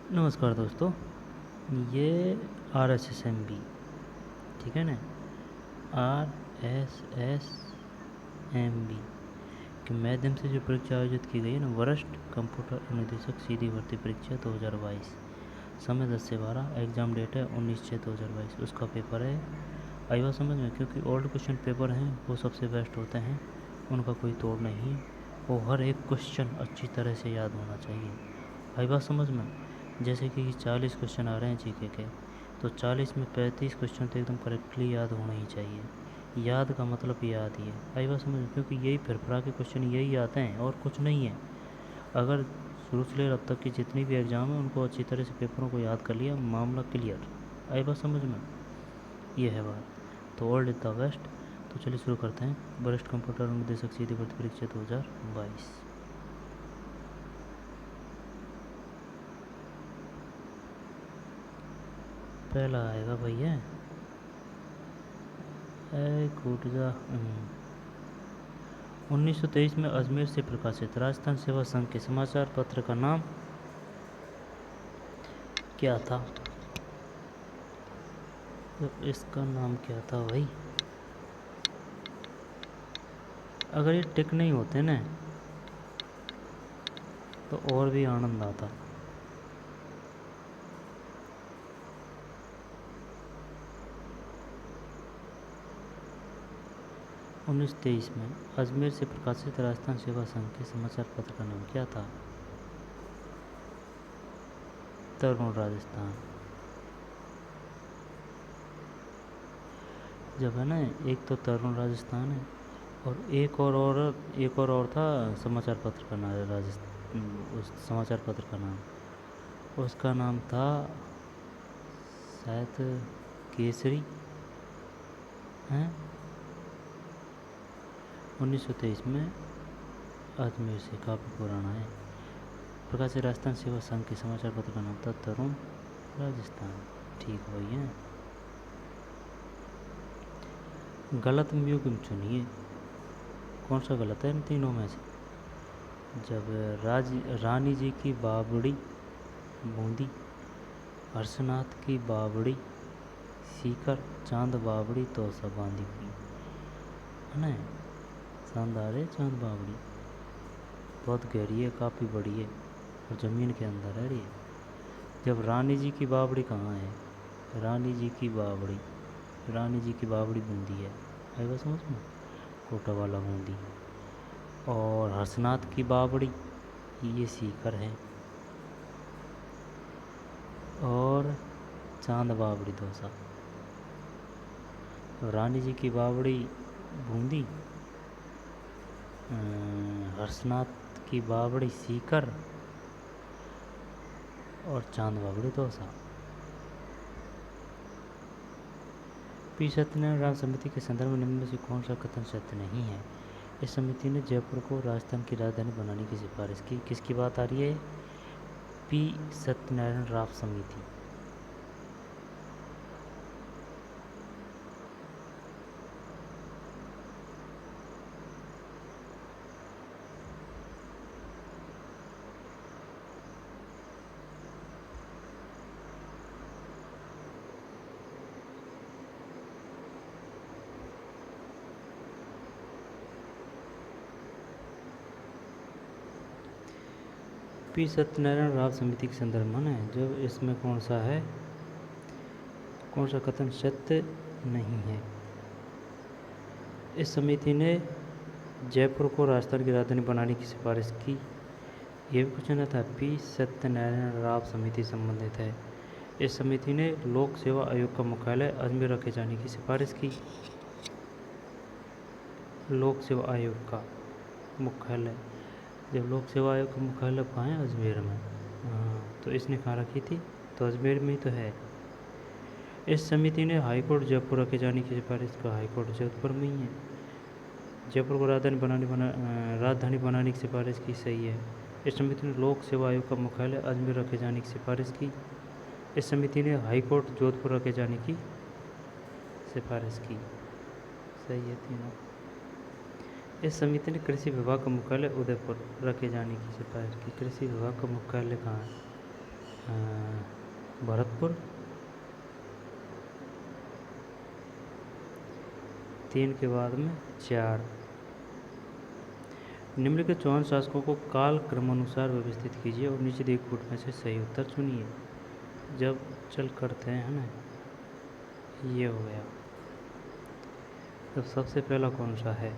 नमस्कार दोस्तों, ये RSSMB, ठीक है ना। RSSMB के माध्यम से जो परीक्षा आयोजित की गई है ना, वरिष्ठ कंप्यूटर अनुदेशक सीधी भर्ती परीक्षा 2022। समय 10 से 12, एग्ज़ाम डेट है 19/6/2022। उसका पेपर है। आई बात समझ में? क्योंकि ओल्ड क्वेश्चन पेपर हैं वो सबसे बेस्ट होते हैं, उनका कोई तोड़ नहीं है। वो हर एक क्वेश्चन अच्छी तरह से याद होना चाहिए। आई बात समझ में? जैसे कि 40 क्वेश्चन आ रहे हैं जीके के, तो 40 में 35 क्वेश्चन तो एकदम करेक्टली याद होना ही चाहिए। याद का मतलब याद ही है। आई बात समझ में? क्योंकि यही फिरफिरा के क्वेश्चन यही आते हैं और कुछ नहीं है। अगर शुरू से लेकर अब तक की जितनी भी एग्ज़ाम है उनको अच्छी तरह से पेपरों को याद कर लिया, मामला क्लियर। आई बात समझ में? ये है बात। तो ओल्ड इज द बेस्ट। तो चलिए शुरू करते हैं। वरिष्ठ कंप्यूटर अनुदेशक सीधी भर्ती परीक्षा 2022। पहला आएगा भैया, कूट जा। 1923 में अजमेर से प्रकाशित राजस्थान सेवा संघ के समाचार पत्र का नाम क्या था? तो इसका नाम क्या था भाई? अगर ये टिक नहीं होते ना तो और भी आनंद आता। उन्नीस तेईस में अजमेर से प्रकाशित राजस्थान सेवा संघ के समाचार पत्र का नाम क्या था? तरुण राजस्थान। जब है ना, एक तो तरुण राजस्थान है और एक और था समाचार पत्र का नाम राजस्थान। उस समाचार पत्र का नाम, उसका नाम था शायद केसरी हैं। 1923 में अजमेर से, काफ़ी पुराना है। प्रकाशित राजस्थान सेवा संघ के समाचार पत्र का नाम था तरुण राजस्थान। ठीक वही है। गलत युग्म चुनिए। कौन सा गलत है इन तीनों में से? जब रानी जी की बावड़ी बूंदी, हर्षनाथ की बावड़ी सीकर, चांद बावड़ी तो सब बांधी हुई है ना। शानदार है चांद बावड़ी, बहुत गहरी है, काफ़ी बड़ी है और ज़मीन के अंदर है रही है। जब रानी जी की बावड़ी कहाँ है? रानी जी की बावड़ी, रानी जी की बावड़ी बूंदी है। आई बात समझ में? कोटा वाला बूंदी। और हर्षनाथ की बावड़ी ये सीकर है। और चांद बावड़ी दौसा। तो रानी जी की बावड़ी बूंदी, हर्षनाथ की बावड़ी सीकर और चांद बावड़ी दौसा। पी सत्यनारायण राव समिति के संदर्भ में निम्न में से कौन सा कथन सत्य नहीं है? इस समिति ने जयपुर को राजस्थान की राजधानी बनाने की सिफारिश की। किसकी बात आ रही है? पी सत्यनारायण राव समिति। पी सत्यनारायण राव समिति के संदर्भ में है जब इसमें कौन सा है, कौन सा कथन सत्य नहीं है? इस समिति ने जयपुर को राजस्थान की राजधानी बनाने की सिफारिश की। यह भी क्वेश्चन था। पी सत्यनारायण राव समिति संबंधित है। इस समिति ने लोक सेवा आयोग का मुख्यालय अजमेर रखे जाने की सिफारिश की। लोक सेवा आयोग का मुख्यालय, जब लोक सेवा आयोग का मुख्यालय कहाँ है? अजमेर में। हाँ, तो इसने कहाँ रखी थी? तो अजमेर में ही तो है। इस समिति ने हाईकोर्ट जयपुर रखे जाने की सिफारिश का। हाईकोर्ट जयपुर में ही है। जयपुर को राजधानी बनाने की सिफारिश की। सही है। इस समिति ने लोक सेवा आयोग का मुख्यालय अजमेर रखे जाने की सिफारिश की। इस समिति ने हाईकोर्ट जोधपुर रखे जाने की सिफारिश की। सही है तीनों। इस समिति ने कृषि विभाग का मुख्यालय उदयपुर रखे जाने की सिफारिश की। कृषि विभाग का मुख्यालय कहाँ है? भरतपुर। 3 के बाद में 4। निम्नलिखित चौहान शासकों को काल क्रमानुसार व्यवस्थित कीजिए और नीचे दिए कूट में से सही उत्तर चुनिए। जब चल करते हैं ना, ये हो गया। तो सबसे पहला कौन सा है?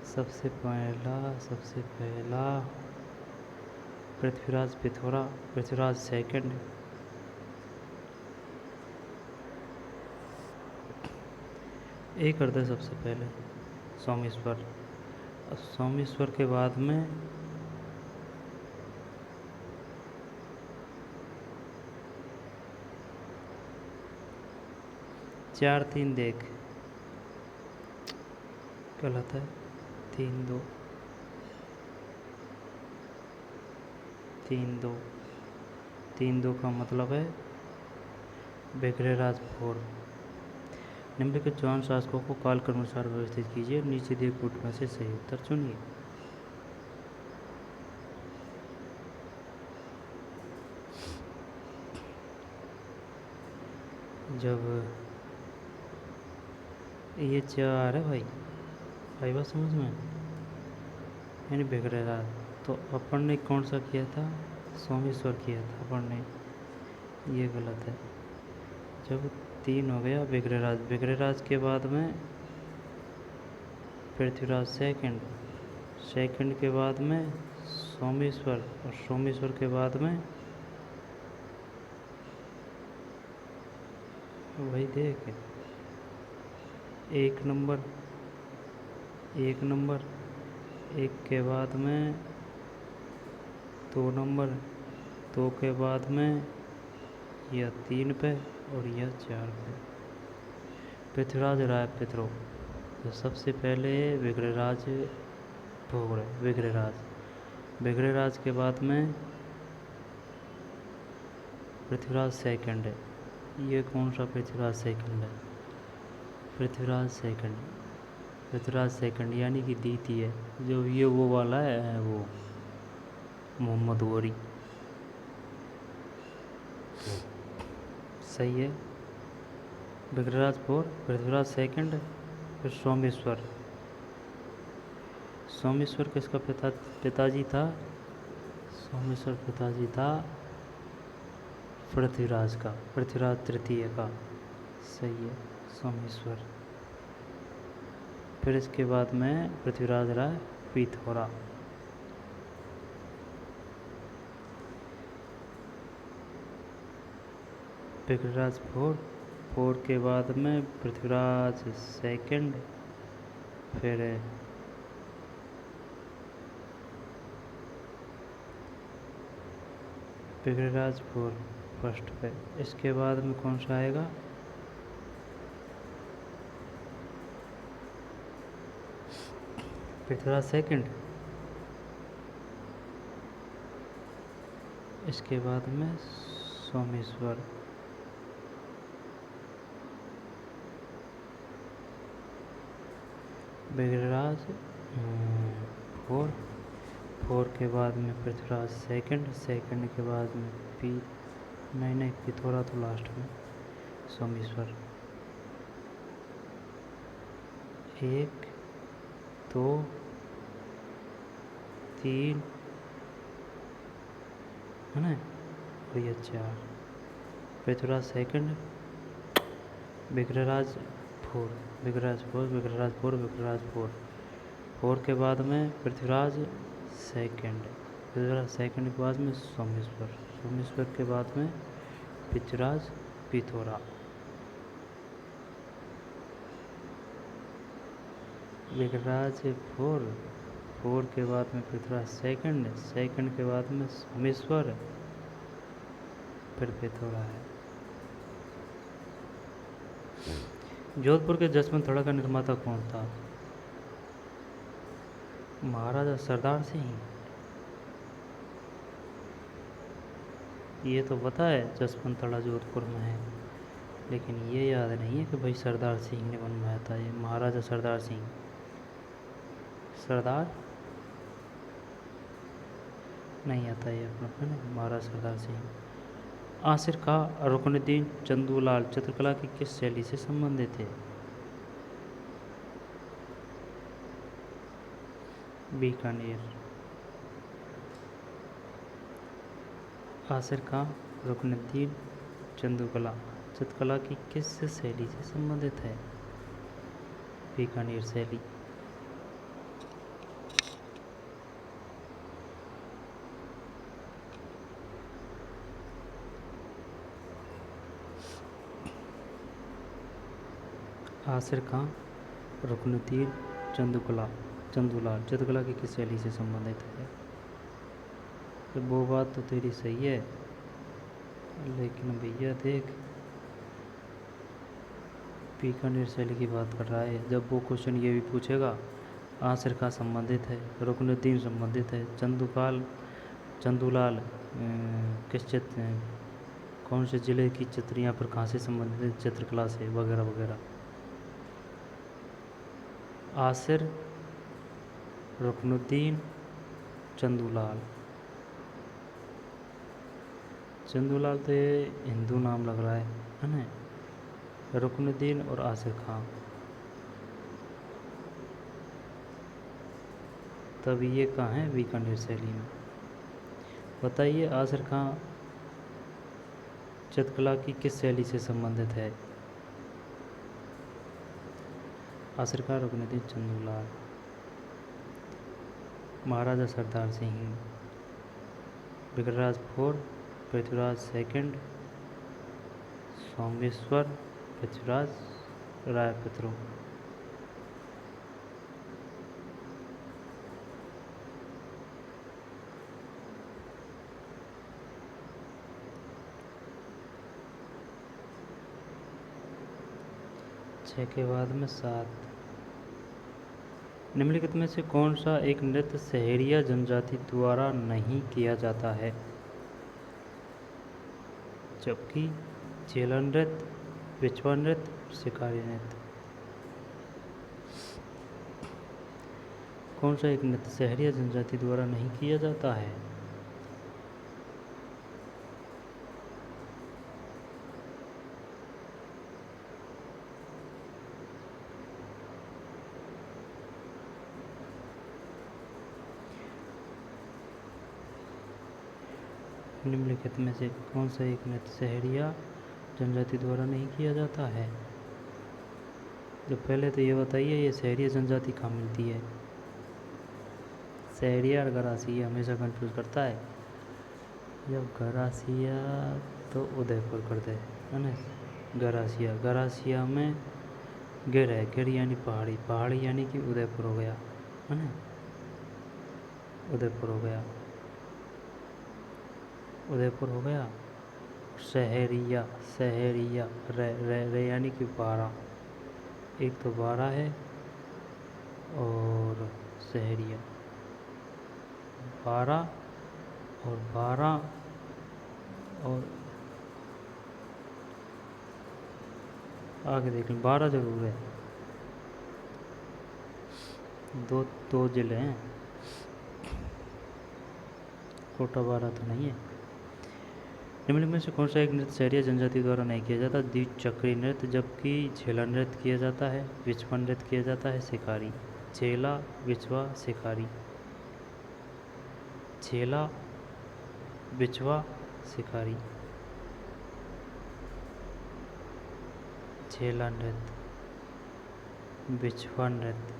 सबसे पहला पृथ्वीराज पिथौरा, पृथ्वीराज सेकंड। एक करते सबसे पहले सोमेश्वर। सोमेश्वर के बाद में चार 3 देख, गलत है। 3 2 3 2 3 2 का मतलब है बेगरेराज 4। निम्नलिखित चौहान शासकों को काल के अनुसार व्यवस्थित कीजिए, नीचे दिए कूट में से सही उत्तर चुनिए। जब ये 4 है भाई बात समझ में, यानी बेगरेराज, तो अपन ने कौन सा किया था? सोमेश्वर किया था अपन ने, ये गलत है। जब 3 हो गया बेगरेराज, बेगरेराज के बाद में पृथ्वीराज सेकंड, सेकंड के बाद में सोमेश्वर, और सोमेश्वर के बाद में वही देख 1 नंबर, 1 नंबर, 1 के बाद में 2 नंबर, 2 के बाद में यह 3 पे और यह 4 पे। पृथ्वीराज राय पितरो। तो सबसे पहले बेगरेराज भोग रहे, बेगरेराज, बेगरेराज के बाद में पृथ्वीराज सेकंड है। ये कौन सा पृथ्वीराज सेकंड है? पृथ्वीराज सेकंड, पृथ्वीराज सेकंड यानी कि द्वितीय, जो ये वो वाला है वो मोहम्मद गोरी, सही है। बेगरेराज 4, पृथ्वीराज सेकंड, फिर सोमेश्वर। सोमेश्वर किसका पिताजी था? सोमेश्वर पिताजी था पृथ्वीराज का, पृथ्वीराज तृतीय का, सही है सोमेश्वर। फिर इसके बाद में पृथ्वीराज राय पिथौरा। बेगरेराज 4, 4 के बाद में पृथ्वीराज सेकंड, फिर बेगरेराज 4 फर्स्ट पे। इसके बाद में कौन सा आएगा? पृथ्वीराज सेकंड, इसके बाद में सोमेश्वर, बेगरेराज 4, 4 के बाद में पृथ्वीराज सेकंड, सेकंड के बाद में नहीं पिथौरा तो लास्ट में, सोमेश्वर। 1 2 3 है ना, और ये 4। पृथ्वीराज सेकंड, बेगरेराज 4, बेगरेराज 4, बेगरेराज 4, बेगरेराज 4, 4 के बाद में पृथ्वीराज सेकंड, पृथ्वीराज सेकंड के बाद में सोमेश्वर, सोमेश्वर के बाद में पृथ्वीराज पिथौरा। बेगरेराज 4, 4 के बाद में पृथ्वीराज सेकंड, सेकंड के बाद में सोमेश्वर, फिर पिथौरा है। जोधपुर के जसवंत थड़ा का निर्माता कौन था? महाराजा सरदार सिंह। ये तो पता है जसवंत थड़ा जोधपुर में है, लेकिन ये याद नहीं है कि भाई सरदार सिंह ने बनवाया था। ये महाराजा सरदार सिंह, सरदार नहीं आता ये अपना है ना, महाराज सरदार सिंह। आसिर खां रुकनुद्दीन चंदूलाल चित्रकला की किस शैली से संबंधित है? बीकानेर। आसिर खां रुकनुद्दीन चंदूकला चित्रकला की किस शैली से संबंधित है? बीकानेर शैली। आसिर खां रुकनुद्दीन चंदूलाल चित्रकला की किस शैली से संबंधित है? तो वो बात तो तेरी सही है, लेकिन भैया देख, बीकानेर शैली की बात कर रहा है। जब वो क्वेश्चन ये भी पूछेगा, आसिर खां संबंधित है, रुकनुद्दीन संबंधित है, चंदूलाल किस चित्र कौन से ज़िले की चित्रियाँ पर कहाँ से संबंधित चित्रकला से, वगैरह वगैरह। आसिर, रुकनुद्दीन, चंदूलाल तो ये हिंदू नाम लग रहा है ना। रुकनुद्दीन और आसिर खां, तब ये कहाँ है? बीकानेर शैली में। बताइए, आसिर खां चित्रकला की किस शैली से संबंधित है? आसिर खां, रुकनुद्दीन, चंदूलाल। महाराजा सरदार सिंह, विक्रमराज 4, पृथ्वीराज 2, सोमेश्वर, पृथ्वीराज, रायपुत्र। छः के बाद में 7। निम्नलिखित में से कौन सा एक नृत्य सहरिया जनजाति द्वारा नहीं किया जाता है? जबकि चेला नृत्य, बिछवा नृत्य, शिकारी नृत्य। कौन सा एक नृत्य सहरिया जनजाति द्वारा नहीं किया जाता है? निम्नलिखित में से कौन सा एक नृत्य सहरिया जनजाति द्वारा नहीं किया जाता है? तो पहले तो ये बताइए, ये सहरिया जनजाति कहाँ मिलती है? सहरिया और गरासिया हमेशा कंफ्यूज करता है। जब गरासिया तो उदयपुर कर दे, है ना। गरासिया में गिर है, गिर यानी पहाड़ी यानी कि उदयपुर हो गया, है ना। उदयपुर हो गया। सहरिया रे यानी कि 12, एक तो 12 है और सहरिया 12 और आगे देख लें, 12 जरूर है। दो जिले हैं, कोटा 12 तो नहीं है। निम्नलिखित में से कौन सा एक नृत्य सहरिया जनजाति द्वारा नहीं किया जाता? द्विचक्री नृत्य, जबकि झेला नृत्य किया जाता है, बिछवा नृत्य किया जाता है, शिकारी। झेला, बिछवा, शिकारी। झेला, बिछवा, शिकारी। झेला नृत्य, बिछवा नृत्य,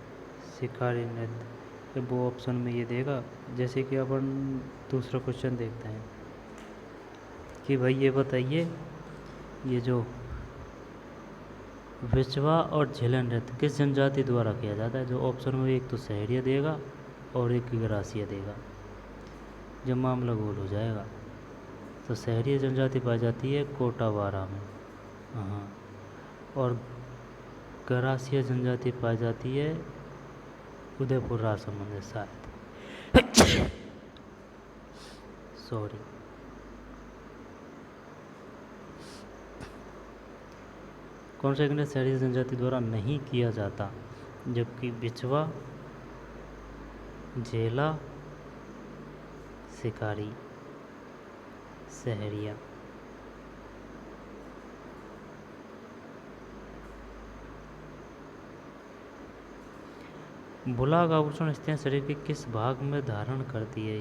शिकारी नृत्य। वो ऑप्शन में ये देगा। जैसे कि अपन दूसरा क्वेश्चन देखते हैं कि भाई ये बताइए, ये जो बिछवा और झेला नृत्य किस जनजाति द्वारा किया जाता है? जो ऑप्शन में एक तो सहरिया देगा और एक गरासिया देगा, जब मामला गोल हो जाएगा। तो सहरिया जनजाति पाई जाती है कोटा 12 में, हाँ, और गरासिया जनजाति पाई जाती है उदयपुर राजसमंद में शायद। सॉरी। कौन सा एक नृत्य सहरिया जनजाति द्वारा नहीं किया जाता? जबकि बिछवा, झेला, शिकारी, सहरिया। बुलाक आभूषण स्त्रियां शरीर के किस भाग में धारण करती है?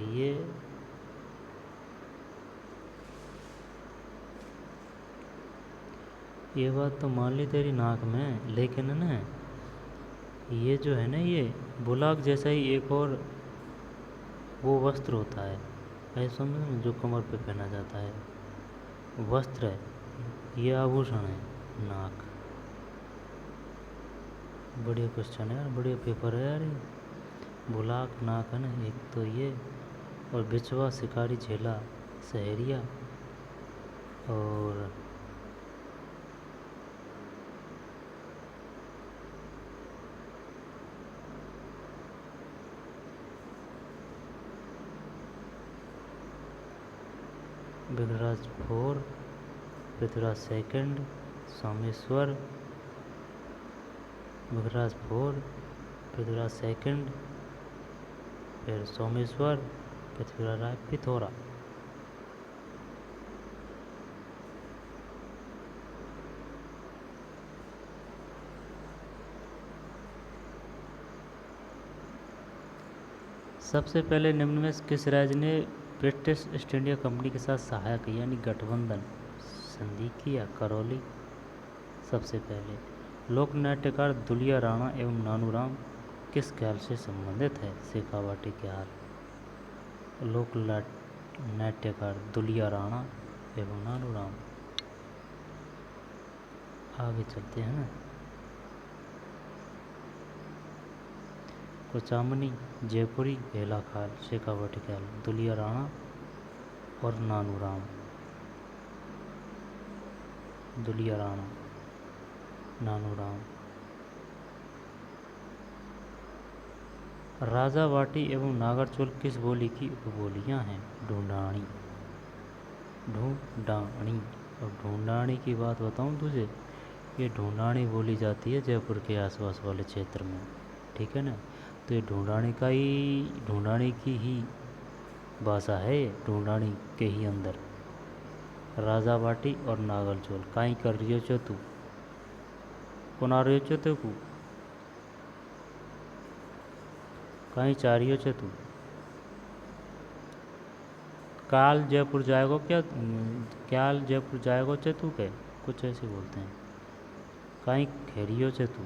ये बात तो मान ली तेरी नाक में, लेकिन ना ये जो है ना, ये बुलाक जैसा ही एक और वो वस्त्र होता है, ऐसा समझो ना, जो कमर पे पहना जाता है, वस्त्र है, ये आभूषण है नाक। बढ़िया क्वेश्चन है यार, बढ़िया पेपर है यार ये। बुलाक नाक है ना एक तो ये, और बिछवा, शिकारी, झेला, सहरिया, और विघ्नराज 4, पृथ्वीराज सेकंड, सोमेश्वर। विघ्नराज 4, पृथ्वीराज सेकंड, फिर सोमेश्वर, पृथ्वीराज राय पिथौरा। सबसे पहले निम्न में किस राज्य ने ब्रिटिश ईस्ट इंडिया कंपनी के साथ सहायक यानी गठबंधन संधि किया? करौली। सबसे पहले लोक नाट्यकार दुलिया राणा एवं नानूराम किस ख्याल से संबंधित है? शेखावाटी ख्याल। लोक नाट्यकार दुलिया राणा एवं नानूराम। आगे चलते हैं ना। कोचामनी, जयपुरी, बेला खाल, शेखावाटी ख्याल, दुलिया राणा और नानूराम। दुलिया राणा, नानूराम। राजावाटी एवं नागरचोल किस बोली की उपबोलियां हैं? ढूंढानी। ढूंढानी। और ढूंढानी की बात बताऊं तुझे, ये ढूंढानी बोली जाती है जयपुर के आसपास वाले क्षेत्र में, ठीक है ना। तो ये ढूंढानी की ही भाषा है, ढूंढानी के ही अंदर। राजावाटी और नागरचोल काई कर रही हो तू? कौन आ रही हो तू? कहीं चाह रही हो तू? काल जयपुर जाएगो क्या? क्याल जयपुर जाएगो तू के? कुछ ऐसे बोलते हैं। कहीं खेरियो तू?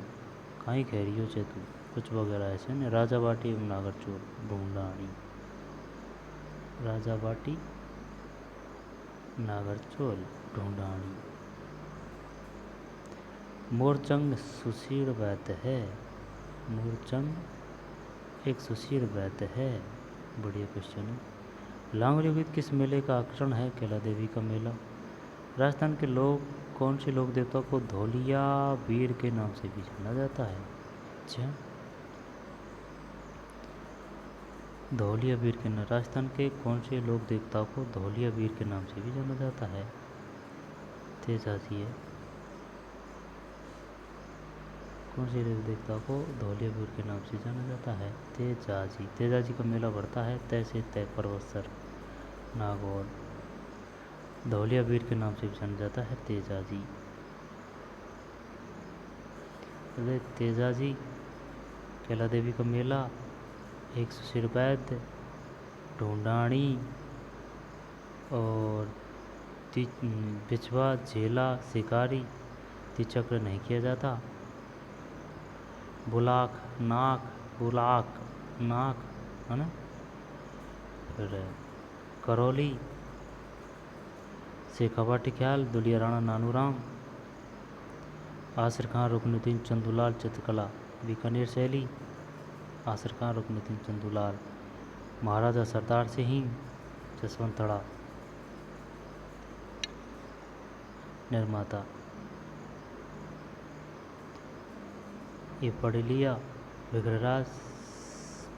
कहीं खेरियो तू? कुछ वगैरह ऐसे ना। राजावाटी एवं नागरचोल, ढूंढानी। राजावाटी, नागरचोल, ढूंढानी। मोरचंग सुशील वैद्य है। मोरचंग एक सुशील वैद्य है। बढ़िया क्वेश्चन है। लांगड़ियों गीत किस मेले का आकर्षण है? कैला देवी का मेला। राजस्थान के लोग कौन से लोक देवता को धौलिया वीर के नाम से भी जाना जाता है? अच्छा, धौलिया वीर के नाम। राजस्थान के कौन से लोक देवता को धौलिया वीर के नाम से भी जाना जाता है? तेजाजी है। कौन से देवी देवता को धौलिया वीर के नाम से जाना जाता है? तेजाजी। तेजाजी का मेला बढ़ता है तय से तय परवत्सर, नागौर। धौलिया वीर के नाम से भी जाना जाता है तेजाजी। अरे तेजाजी, कैला देवी का मेला, एक सुशील वैद्य, ढूंढानी और बिछवा, झेला, शिकारी, तिचक्र नहीं किया जाता। बुलाक नाक, बुलाक नाक है ना। फिर करौली, शेखावाटी ख्याल, दुलिया राणा, नानूराम। आसिर खान, रुकनुद्दीन चंदूलाल, चित्रकला, बीकानेर शैली। आसिर खान, रुकनुद्दीन चंदूलाल। महाराजा सरदार सिंह, जसवंतड़ा, निर्माता। ये पढ़ लिया। विघ्नराज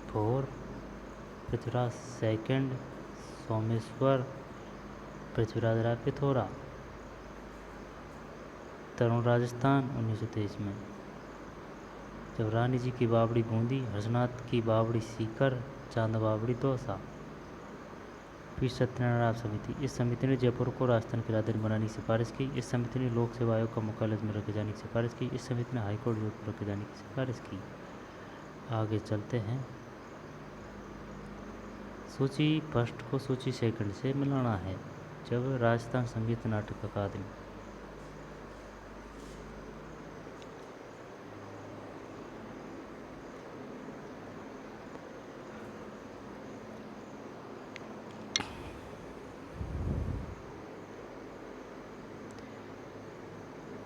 4, पृथ्वीराज सेकंड, सोमेश्वर, पृथ्वीराज राय पिथौरा। तरुण राजस्थान 1923 में। जब रानी जी की बावड़ी बूंदी, हर्षनाथ की बावड़ी सीकर, चांद बावड़ी दौसा। फिर सत्यनारायण समिति, इस समिति ने जयपुर को राजस्थान की राजधानी बनाने की सिफारिश की। इस समिति ने लोक सेवा आयोग का मुख्यालय में रखे जाने की सिफारिश की। इस समिति ने हाईकोर्ट जोधपुर रखे जाने की सिफारिश की। आगे चलते हैं। सूची फर्स्ट को सूची सेकंड से मिलाना है। जब राजस्थान संगीत नाटक अकादमी,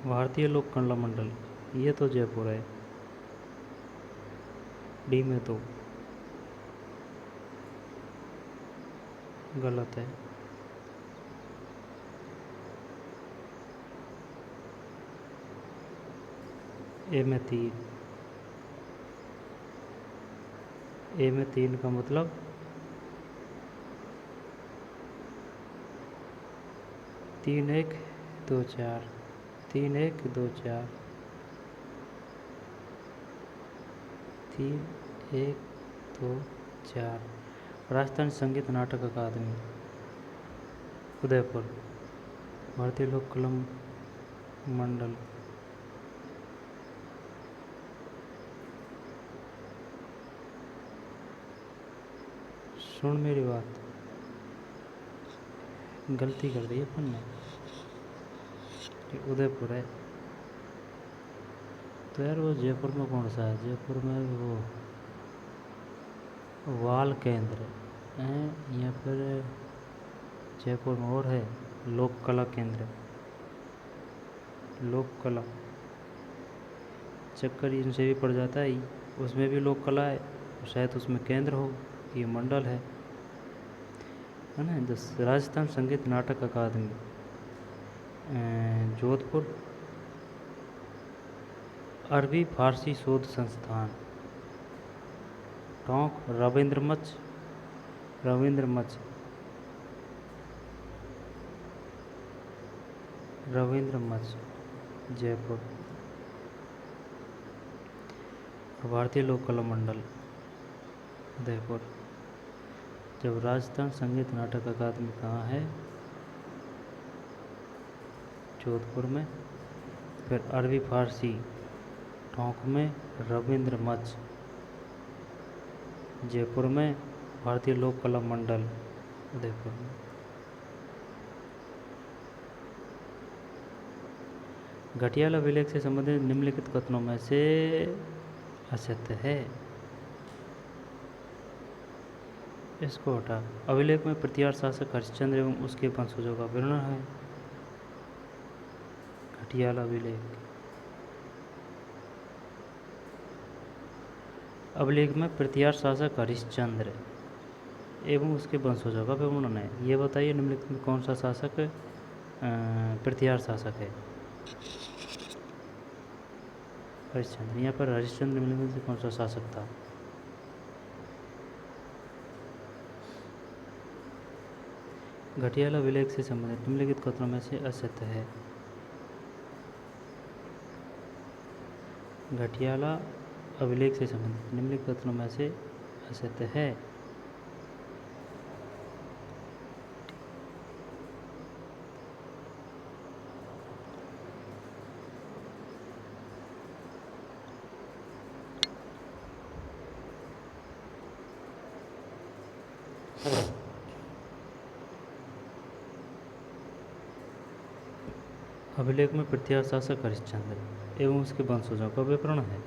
भारतीय लोक कला मंडल, ये तो जयपुर है। डी में तो गलत है। ए में 3, ए में 3 का मतलब 3 1 2 4, 3 1 2 4, 3 1 2 4। राजस्थान संगीत नाटक अकादमी उदयपुर, भारतीय लोक कला मंडल सुन मेरी बात, गलती कर दी अपन ने, उदयपुर है। तो यार वो जयपुर में कौन सा है? जयपुर में वो वाल केंद्र है। यहाँ पर जयपुर में और है लोक कला केंद्र, लोक कला चक्कर इनसे भी पड़ जाता है, उसमें भी लोक कला है, शायद उसमें केंद्र हो, ये मंडल है ना। राजस्थान संगीत नाटक अकादमी जोधपुर, अरबी फारसी शोध संस्थान टोंक, रविंद्र मंच, रविंद्र मंच, रविंद्र मंच जयपुर, भारतीय लोक कला मंडल उदयपुर। जब राजस्थान संगीत नाटक अकादमी कहाँ है? जोधपुर में। फिर अरबी फारसी टोंक में, रविंद्र मंच जयपुर में, भारतीय लोक कला मंडल उदयपुर में। घटियाला अभिलेख से संबंधित निम्नलिखित कथनों में से असत्य है। इसको हटा। अभिलेख में प्रतिहार शासक हरिश्चंद्र एवं उसके वंशजों का वर्णन है। घटियाला अभिलेख, अभिलेख में प्रतिहार शासक हरिश्चंद्र एवं उसके वंशजों का वर्णन है। ये बताइए निम्नलिखित में कौन सा शासक प्रतिहार शासक है? हरिश्चंद्र। यहाँ पर हरिश्चंद्र निम्नलिखित में से कौन सा शासक था? घटियाला अभिलेख से संबंधित निम्नलिखित कथनों में से असत्य है। घटियाला अभिलेख से संबंधित निम्नलिखित कथनों में से असत्य है। अभिलेख में प्रतिहार शासक हरिश्चंद्र एवं उसके वंशजों का विवरण है।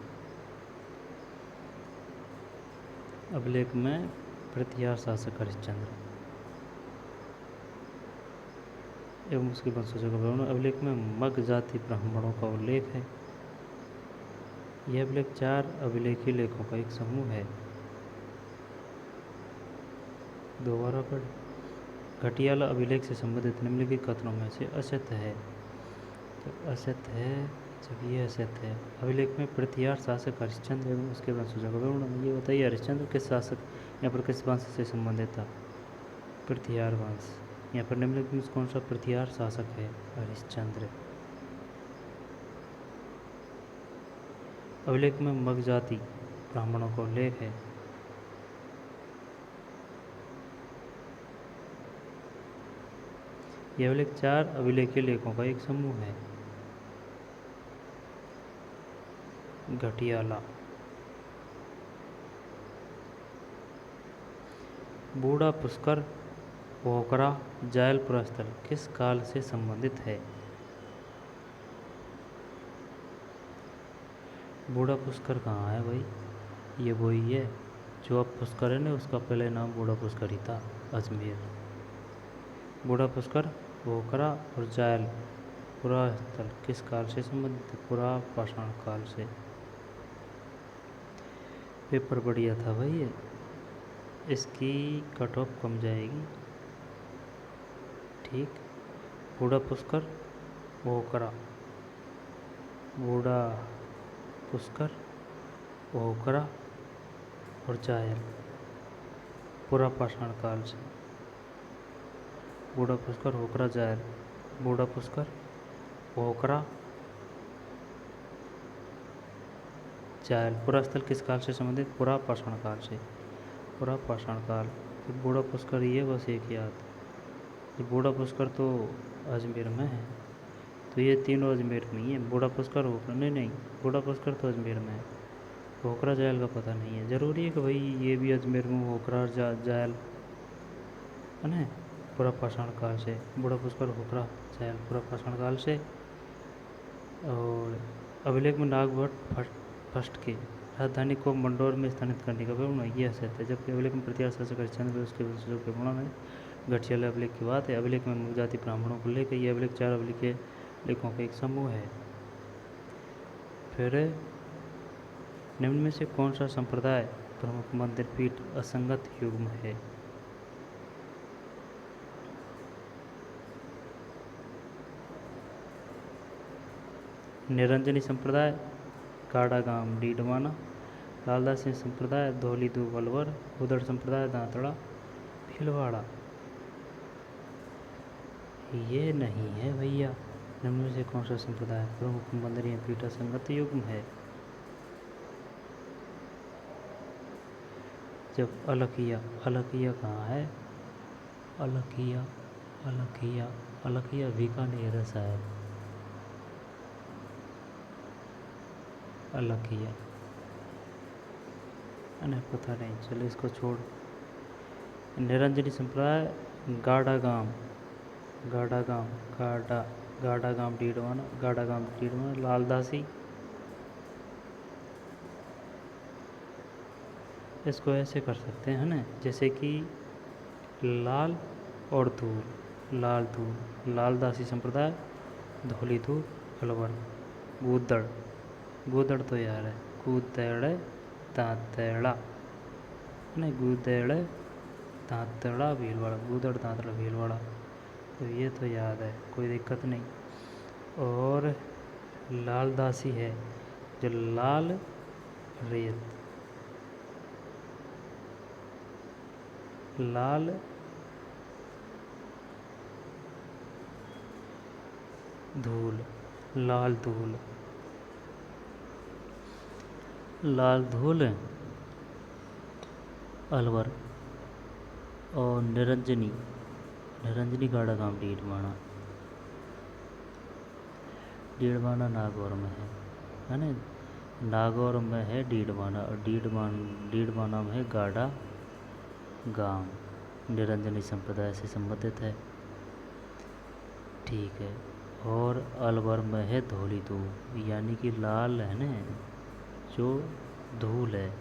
अभिलेख में प्रतिहार शासक हरिश्चंद्र एवं उसके वंशजों का विवरण। अभिलेख में मग जाति ब्राह्मणों का उल्लेख है। यह अभिलेख 4 अभिलेखी लेखों का एक समूह है। दोबारा पढ़। घटियाला अभिलेख से संबंधित निम्नलिखित कथनों में से असत्य है। तो असत्य है, जब ये असत्य है। अभिलेख में प्रतिहार शासक हरिश्चंद्र एवं उसके वंशजों का विवरण। ये बताइए हरिश्चंद्र किस शासक, यहाँ पर किस वंश से संबंधित था? प्रतिहार वंश। यहाँ पर निम्नलिखित में कौन सा प्रतिहार शासक है? हरिश्चंद्र। अभिलेख में मग जाति ब्राह्मणों का उल्लेख है। यह अभिलेख 4 अभिलेखीय लेखों का एक समूह है। घटियाला। बूढ़ा पुष्कर, पोखरा, जायल पुरास्थल किस काल से संबंधित है? बूढ़ा पुष्कर कहाँ है भाई? ये वही है जो अब पुष्कर है ना, उसका पहले नाम बूढ़ा पुष्कर ही था, अजमेर। बूढ़ा पुष्कर, पोखरा और जायल पुरास्थल किस काल से संबंधित है? पुरा पाषाण काल से। पेपर बढ़िया था भाई ये, इसकी कट ऑफ कम जाएगी। ठीक। बूढ़ा पुष्कर, पोखरा, बूढ़ा पुष्कर, पोखरा और जायल पुरा पाषाण काल से। बूढ़ा पुष्कर, पोखरा, जायल। बूढ़ा पुष्कर, पोखरा, जायल पुरास्थल किस काल से संबंधित? पुरा पाषाण काल से। पुरा पाषाण काल। तो बूढ़ा पुष्कर ये बस एक याद। ये बूढ़ा पुष्कर तो अजमेर में है, तो ये तीनों अजमेर में ही है। बूढ़ा पुष्कर, पोखरा, नहीं, बूढ़ा पुष्कर तो अजमेर में है, पोखरा जायल का पता नहीं है। ज़रूरी है कि भाई ये भी अजमेर में पोखरा और जायल है ना, पूरा पाषाण काल से। बूढ़ा पुष्कर, पोखरा, जायल पूरा पाषाण काल से। और अभिलेख में नागभट्ट फर्स्ट के राजधानी को मंडोर में स्थानित करने का प्रमाण यह सत्य है, जबकि अभिलेख में प्रतिहार शासक हरिश्चंद्र व उसके वंशजों के प्रमाण है। घटियाला अभिलेख की बात है। अभिलेख में मुख जाति ब्राह्मणों को लेकर यह अभिलेख 4 अभिलेख लेखों का एक समूह है। फिर निम्न में से कौन सा संप्रदाय प्रमुख मंदिर पीठ असंगत युग्म है? निरंजनी संप्रदाय, काड़ागाम डीडवाना। लालदासी संप्रदाय, धौलीधु अलवर। उदड़ संप्रदाय, दांतड़ा भीलवाड़ा। ये नहीं है भैया। निम्न में से कौन सा संप्रदाय प्रमुख मंदिर पीठ असंगत युग्म है? जब अलखिया, अलखिया कहाँ है? अलखिया, अलखिया, अलखिया बीकानेर है शायद। अलखिया नहीं, पता नहीं, चलो इसको छोड़। निरंजनी संप्रदाय, गाड़ागाम, गाड़ागाम, गाड़ागाम डीडवाना, गाड़ागाम डीडवाना। लालदासी, इसको ऐसे कर सकते हैं ना, जैसे कि लाल और धूल, लाल धूल। लालदासी संप्रदाय, धौलीधूल अलवर। गूदड़, गूदड़ तो यार है, गूदड़ दांतड़ा नहीं, गूदड़ दांतड़ा भीलवाड़ा, गूदड़ दांतड़ा भीलवाड़ा। तो ये तो याद है, कोई दिक्कत नहीं। और लालदासी है जो लाल रेत, लाल धूल, लाल धूल, लाल धूल अलवर। और निरंजनी, निरंजनी गाड़ागाम डीडवाना, डीडवाना नागौर में है ना, नागौर में है डीडवाना, और डीडवाना में है गाड़ा गांव। निरंजनी संप्रदाय से संबंधित है। ठीक है। और अलवर में है धौलीधूल, यानी कि लाल है ना जो धूल है।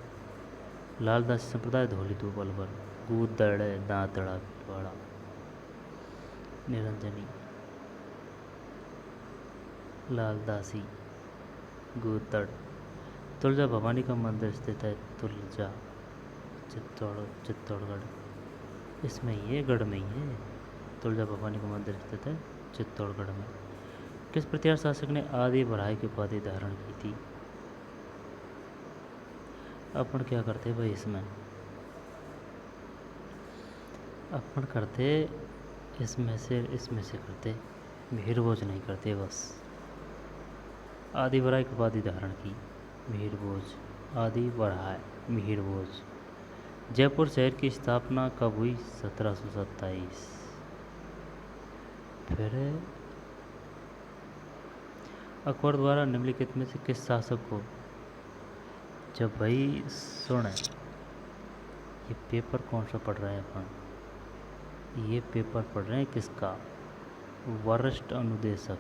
लालदासी संप्रदाय, धौलीधूल अलवर। गूदड़ दांतड़ा भीलवाड़ा। निरंजनी, लालदासी, गूदड़। तुलजा भवानी का मंदिर स्थित है, तुलजा चित्तौड़गढ़, इसमें ही है, गढ़ में ही है। तुलजा भवानी का मंदिर स्थित है चित्तौड़गढ़ में। किस प्रतिहार शासक ने आदि बराह की उपाधि धारण की थी? अपन क्या करते भाई इसमें, अपन करते इसमें से करते, भीरभोज नहीं करते बस। आदि बराह की उपाधि धारण की, भीरभोज, आदि बराह, भीरभोज। जयपुर शहर की स्थापना कब हुई? 1727। फिर अकबर द्वारा निम्नलिखित में से किस शासक को, जब भाई सुन, ये पेपर कौन सा पढ़ रहे हैं अपन, ये पेपर पढ़ रहे हैं किसका, वरिष्ठ अनुदेशक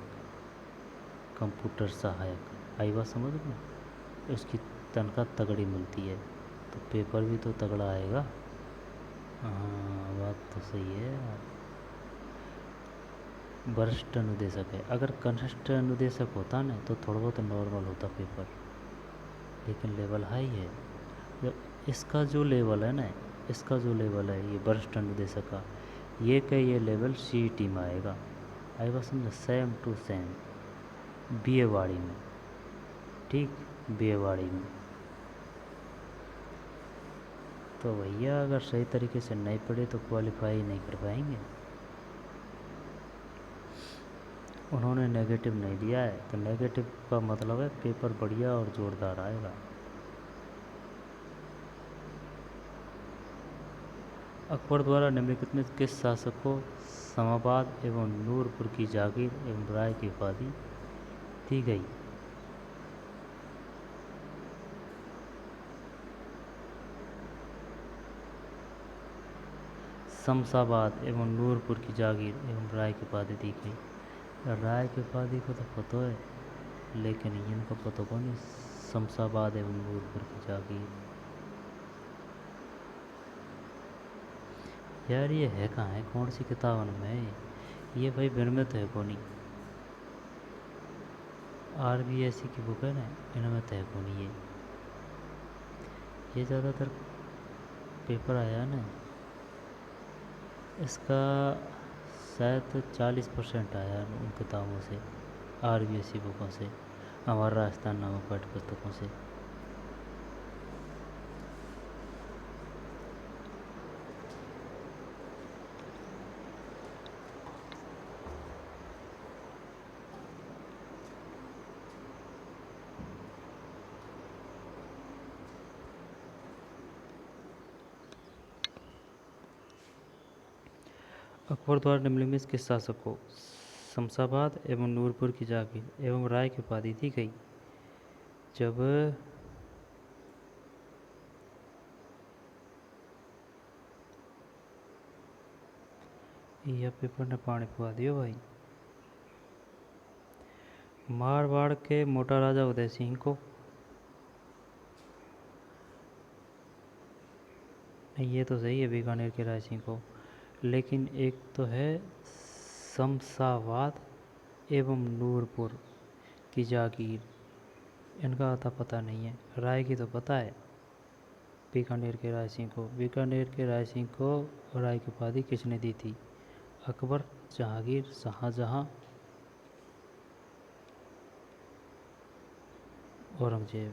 कंप्यूटर सहायक। आई बात समझ में, उसकी तनख्वाह तगड़ी मिलती है तो पेपर भी तो तगड़ा आएगा। हाँ बात तो सही है यार। वरिष्ठ अनुदेशक है, अगर कनिष्ठ अनुदेशक होता ना तो थोड़ा बहुत नॉर्मल होता पेपर, लेकिन लेवल हाई है। जब इसका जो लेवल है ना, इसका जो लेवल है ये वरिष्ठ अनुदेशक का, ये लेवल CET में आएगा। आई बात समझ, सेम टू सेम BA वाड़ी में, ठीक, BA वाड़ी में। तो भैया अगर सही तरीके से नहीं पढ़े तो क्वालिफाई नहीं कर पाएंगे। उन्होंने नेगेटिव नहीं दिया है, तो नेगेटिव का मतलब है पेपर बढ़िया और ज़ोरदार आएगा। अकबर द्वारा निम्नलिखित में किस शासक को समाबाद एवं नूरपुर की जागीर एवं राय की उपाधि दी गई। शमशाबाद एवं नूरपुर की जागीर एवं राय की उपाधि दी गई। राय की उपाधि को तो पता है, लेकिन इनको पता को नहीं, शमशाबाद एवं नूरपुर की जागीर। यार ये है कहाँ है, कौन सी किताब में, ये भाई विनमित है को नहीं, RBSC की बुक है ना, इनमें तो है को नहीं ये ज़्यादातर पेपर आया ना, इसका शायद 40% आया उन किताबों से, RBSC बुकों से, हमारा राजस्थान नामक पाठ्य पुस्तकों से। अकबर द्वारा निम्नलिखित किस शासक को शमशाबाद एवं नूरपुर की जागीर एवं राय की उपाधि दी गई। जब यह पेपर ने पानी पुआ दियो भाई। मारवाड़ के मोटा राजा उदय सिंह को, नहीं ये तो सही है, बीकानेर के राय सिंह को, लेकिन एक तो है शमशाबाद एवं नूरपुर की जागीर, इनका आता पता नहीं है। राय की तो पता है, बीकानेर के राय सिंह को। बीकानेर के राय सिंह को राय की उपाधि किसने दी थी, अकबर, जहांगीर, शाहजहां, औरंगजेब।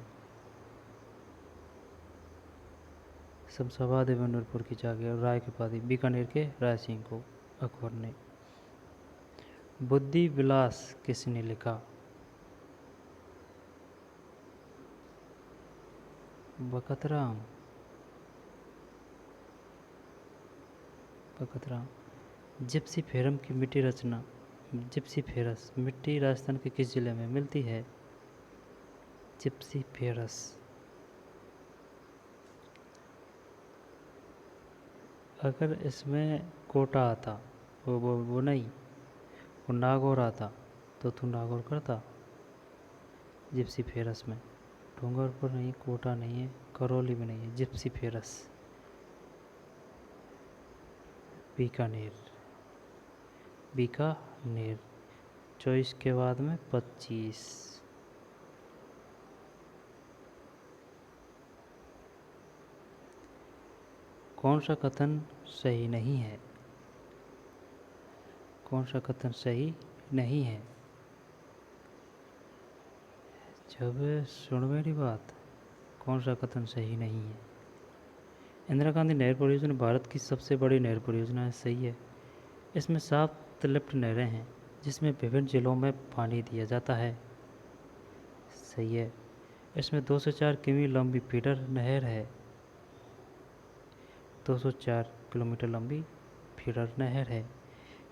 शमशाबाद एवं नूरपुर की जागीर राय की उपाधि बीकानेर के राय सिंह को अकबर ने। बुद्धि विलास किसने लिखा, बकतराम। जिप्सी फेरम की मिट्टी रचना, जिप्सी फेरस मिट्टी राजस्थान के किस जिले में मिलती है, जिप्सी फेरस। अगर इसमें कोटा आता, वो नहीं, वो नागौर आता तो तू नागौर करता। जिप्सी फेरस में डूंगरपुर नहीं, कोटा नहीं है, करौली में नहीं है, जिप्सी फेरस बीकानेर। 24 के बाद में 25। कौन सा कथन सही नहीं है, कौन सा कथन सही नहीं है। जब सुन मेरी बात, कौन सा कथन सही नहीं है। इंदिरा गांधी नहर परियोजना भारत की सबसे बड़ी नहर परियोजना है, सही है। इसमें 7 लिफ्ट नहरें हैं जिसमें विभिन्न जिलों में पानी दिया जाता है, सही है। इसमें 204 किमी लंबी फीडर नहर है, 204 किलोमीटर लंबी फीडर नहर है।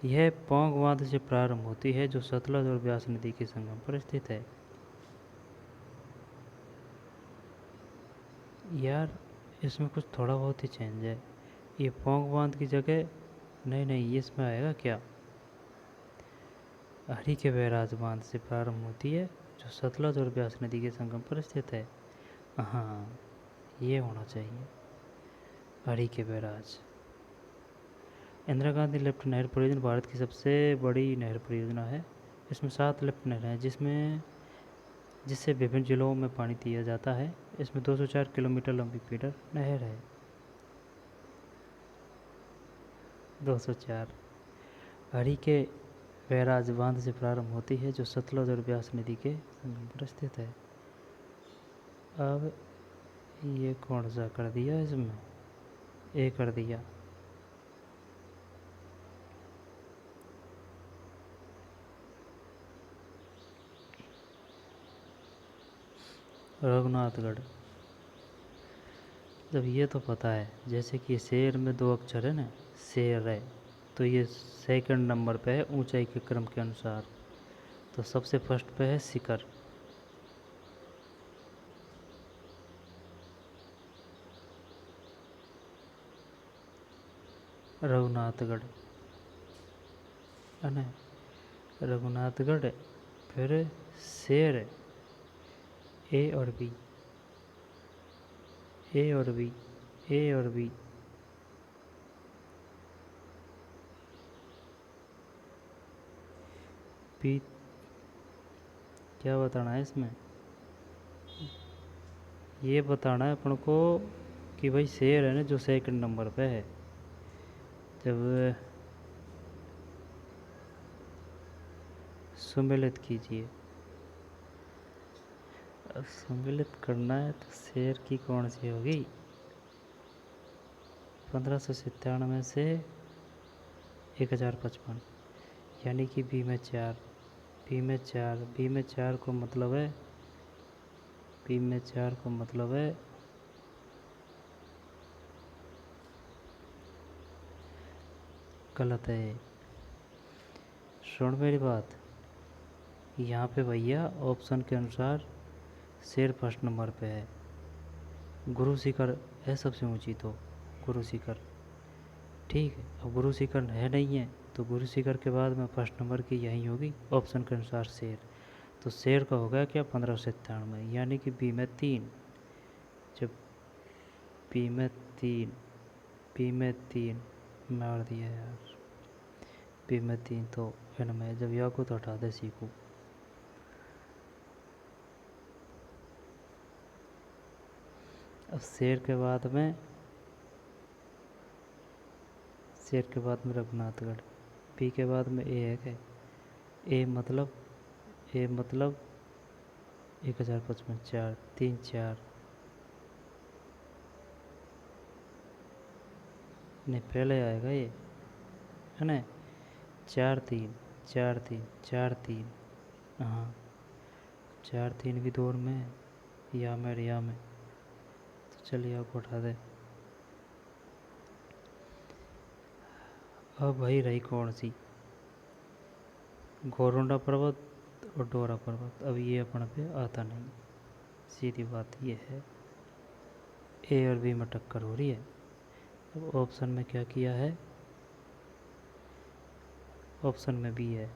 यह पौंग बांध से प्रारंभ होती है जो सतलज और ब्यास नदी के संगम पर स्थित है। यार इसमें कुछ थोड़ा बहुत ही चेंज है। ये पौंग बांध की जगह नहीं ये इसमें आएगा क्या, हरी के बैराज बांध से प्रारंभ होती है जो सतलज और ब्यास नदी के संगम पर स्थित है। हाँ ये होना चाहिए, हरी के बैराज। इंदिरा गांधी लिफ्ट नहर परियोजना भारत की सबसे बड़ी नहर परियोजना है। इसमें 7 लिफ्ट नहर हैं जिससे विभिन्न जिलों में पानी दिया जाता है। इसमें 204 किलोमीटर लंबी फीडर नहर है। 204 हरी के बैराज बांध से प्रारंभ होती है जो सतलज और ब्यास नदी के संगम पर स्थित है। अब ये कौन सा कर दिया, इसमें ए कर दिया। रघुनाथगढ़, जब ये तो पता है, जैसे कि शेर में 2 अक्षर है ना, शेर है, तो ये सेकंड नंबर पे है ऊंचाई के क्रम के अनुसार, तो सबसे फर्स्ट पे है शिखर। रघुनाथगढ़ है ना, रघुनाथगढ़, फिर शेर, ए और बी, ए और बी, ए और बी, बी। क्या बताना है इसमें, ये बताना है अपन को कि भाई शेर है ना जो सेकंड नंबर पे है। जब सम्मिलित कीजिए, सम्मिलित करना है तो शेर की कौन सी होगी, 1597 से 1055, यानी कि बी में 4, बी में 4, बी में 4 को मतलब है, बी में 4 को मतलब है गलत है। सुन मेरी बात, यहाँ पे भैया ऑप्शन के अनुसार शेर फर्स्ट नंबर पे है, गुरु शिखर है सबसे ऊंची, तो गुरु शिखर ठीक है। अब गुरु शिखर है नहीं है तो गुरु शिखर के बाद में फर्स्ट नंबर की यही होगी ऑप्शन के अनुसार शेर, तो शेर का हो गया क्या 1597, यानी कि बी में 3। जब बी में 3, बी में 3 मार दिया यार, बी में 3 तो इनमें जब या को तो हटा दे सीखू। अब शेर के बाद में, शेर के बाद में रघुनाथगढ़, बी के बाद में ए है क्या, ए मतलब, ए मतलब 1055, 4 3 4 नहीं पहले आएगा ये है ना, 4 3 4 3 4 3, हाँ 4 3 भी दौर में या में रिया में, तो चलिए आपको उठा दे। अब भाई रही कौन सी, गोरोंडा पर्वत और डोरा पर्वत, अब ये अपन पे आता नहीं, सीधी बात ये है। ए और बी में टक्कर हो रही है। अब ऑप्शन में क्या किया है, ऑप्शन में बी है।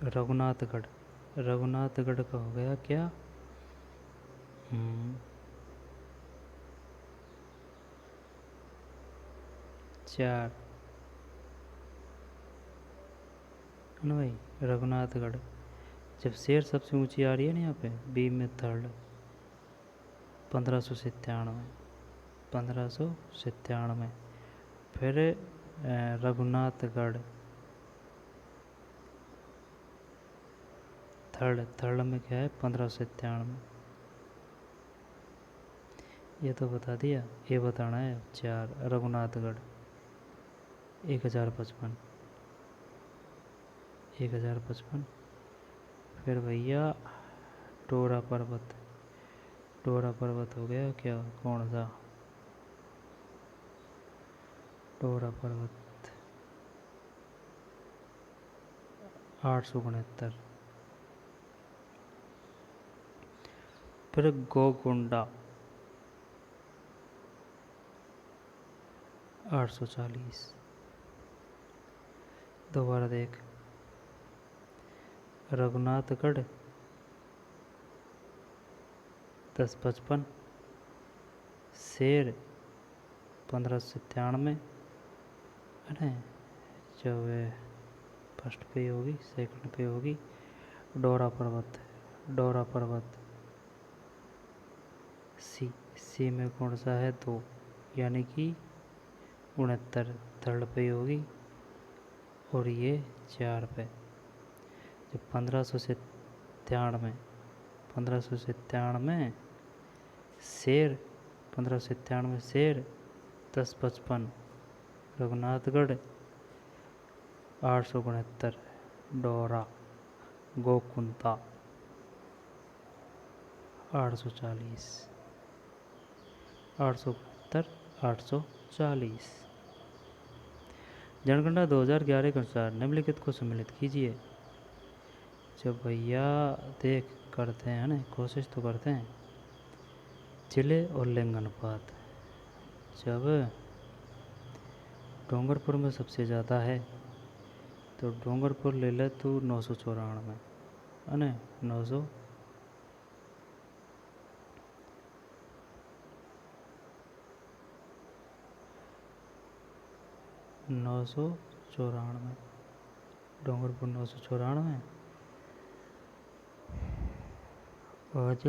रघुनाथगढ़, रघुनाथगढ़ का हो गया क्या, 4 है ना भाई, रघुनाथगढ़। जब शेर सबसे ऊंची आ रही है ना यहाँ पे, बी में थर्ड, 1597, 1597, फिर रघुनाथगढ़ थर्ड, थर्ड में क्या है 1597, ये तो बता दिया। ये बताना है 4 रघुनाथगढ़। 1055, 1055। फिर भैया टोरा पर्वत, टोरा पर्वत हो गया क्या, कौन सा, टोरा पर्वत 869। फिर गोकुंडा 840। दोबारा देख, रघुनाथगढ़ 1055, शेर 1597, है जब फर्स्ट पे होगी, सेकंड पे होगी डोरा पर्वत, डोरा पर्वत सी में कौन सा है, 2, यानी कि 69 थर्ड पे होगी, और ये 4 पे। जब 1597 शेर, 1597 शेर 1055, रघुनाथगढ़ 869, डोरा गोकुंता 840, 869, 840। जनगणना 2011 के अनुसार निम्नलिखित को सम्मिलित कीजिए। जब भैया देख करते हैं ना, कोशिश तो करते हैं। जिले और लिंग अनुपात, जब डूंगरपुर में सबसे ज़्यादा है तो डूंगरपुर ले ले तू 994, है ना, 994, डूंगरपुर 994। आज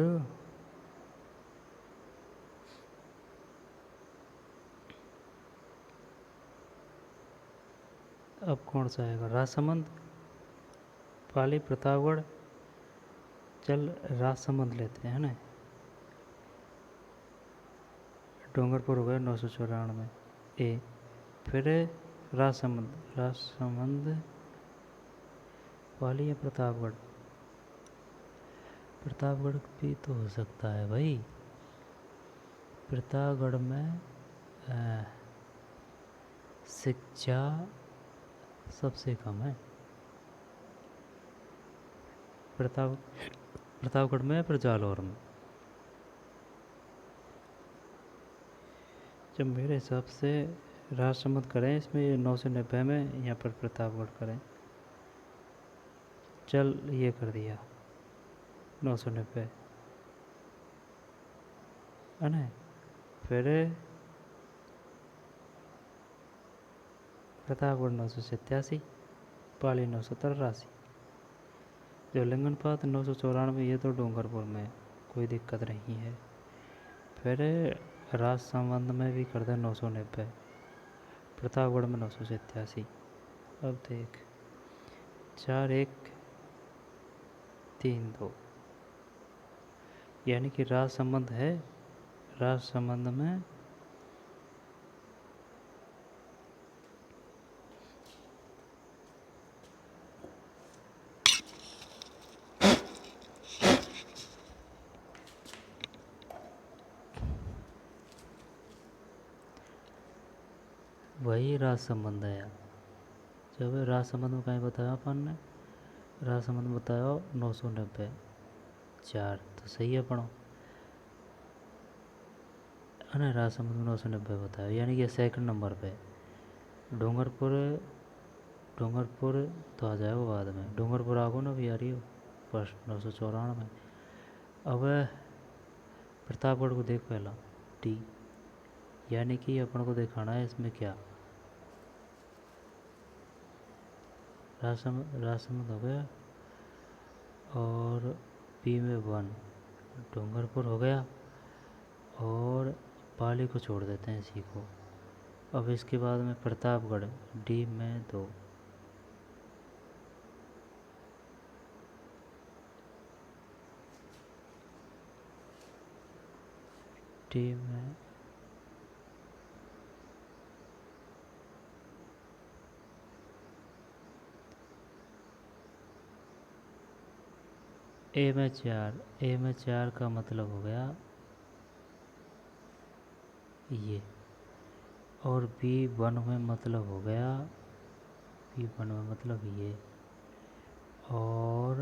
अब कौन सा आएगा, राजसमंद, पाली, प्रतापगढ़। चल राजसमंद लेते हैं ना, डूंगरपुर हो गया 994 ए। फिर राजसमंद, राजसमंद पाली या प्रतापगढ़, प्रतापगढ़ भी तो हो सकता है भाई। प्रतापगढ़ में शिक्षा सबसे कम है, प्रतापगढ़ में, फिर जालौर में। जब मेरे हिसाब से राजसमंद करें इसमें, ये 990 में, यहाँ पर प्रतापगढ़ करें। चल ये कर दिया 990, है ना। फिर प्रतापगढ़ 987, पाली 983। जो लिंगनपात 994, ये तो डूंगरपुर में कोई दिक्कत नहीं है। फिर राजसमंद में भी कर दे 990, प्रतापगढ़ में 987। अब देख 4, 1, 3, 2, यानी कि राजसमंद है, राजसमंद में वही राजसमंद है। जब राजसमंद में कहीं बताया अपन ने, राजसमंद में बताया 990, 4 तो सही है पढ़ो, है ना। राजसमंद में 990 बताया, यानी कि सेकंड नंबर पे। डूंगरपुर, डूंगरपुर तो आ जाएगा बाद में, डूंगरपुर आगो ना भी आ रही हो फर्स्ट 994। अब प्रतापगढ़ को देख पहला डी, यानी कि अपन को दिखाना है इसमें क्या, राजसमंद हो गया, और पी में 1 डूंगरपुर हो गया, और पाली को छोड़ देते हैं इसी को। अब इसके बाद में प्रतापगढ़ डी में 2, डी में ए में 4 का मतलब हो गया ये, और B1 में मतलब हो गया, B1 में मतलब ये, और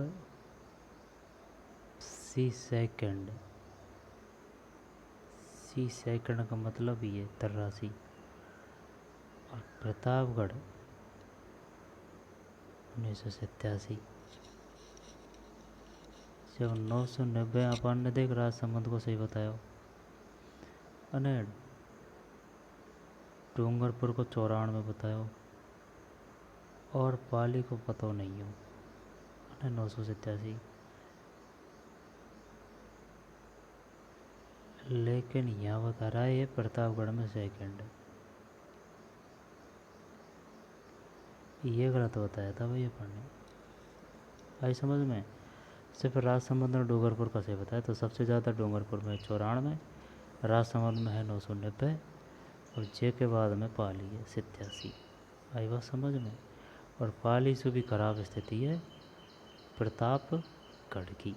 C2 का मतलब ये 83, और प्रतापगढ़ 1987। जब 990 अपन ने देख राजसमंद को सही बताया, अने डूंगरपुर को 94 बताया, और पाली को पता नहीं हो, अने 987। लेकिन यहाँ बता रहा है ये प्रतापगढ़ में 2 ये गलत बताया था भाई अपन ने। आई समझ में? सिर्फ राजसमंद और डूंगरपुर का सही बताया, तो सबसे ज़्यादा डूंगरपुर में 94, राजसमंद में है 990, और जे के बाद में पाली है 87। आई बात समझ में? और पाली से भी खराब स्थिति है प्रतापगढ़ की।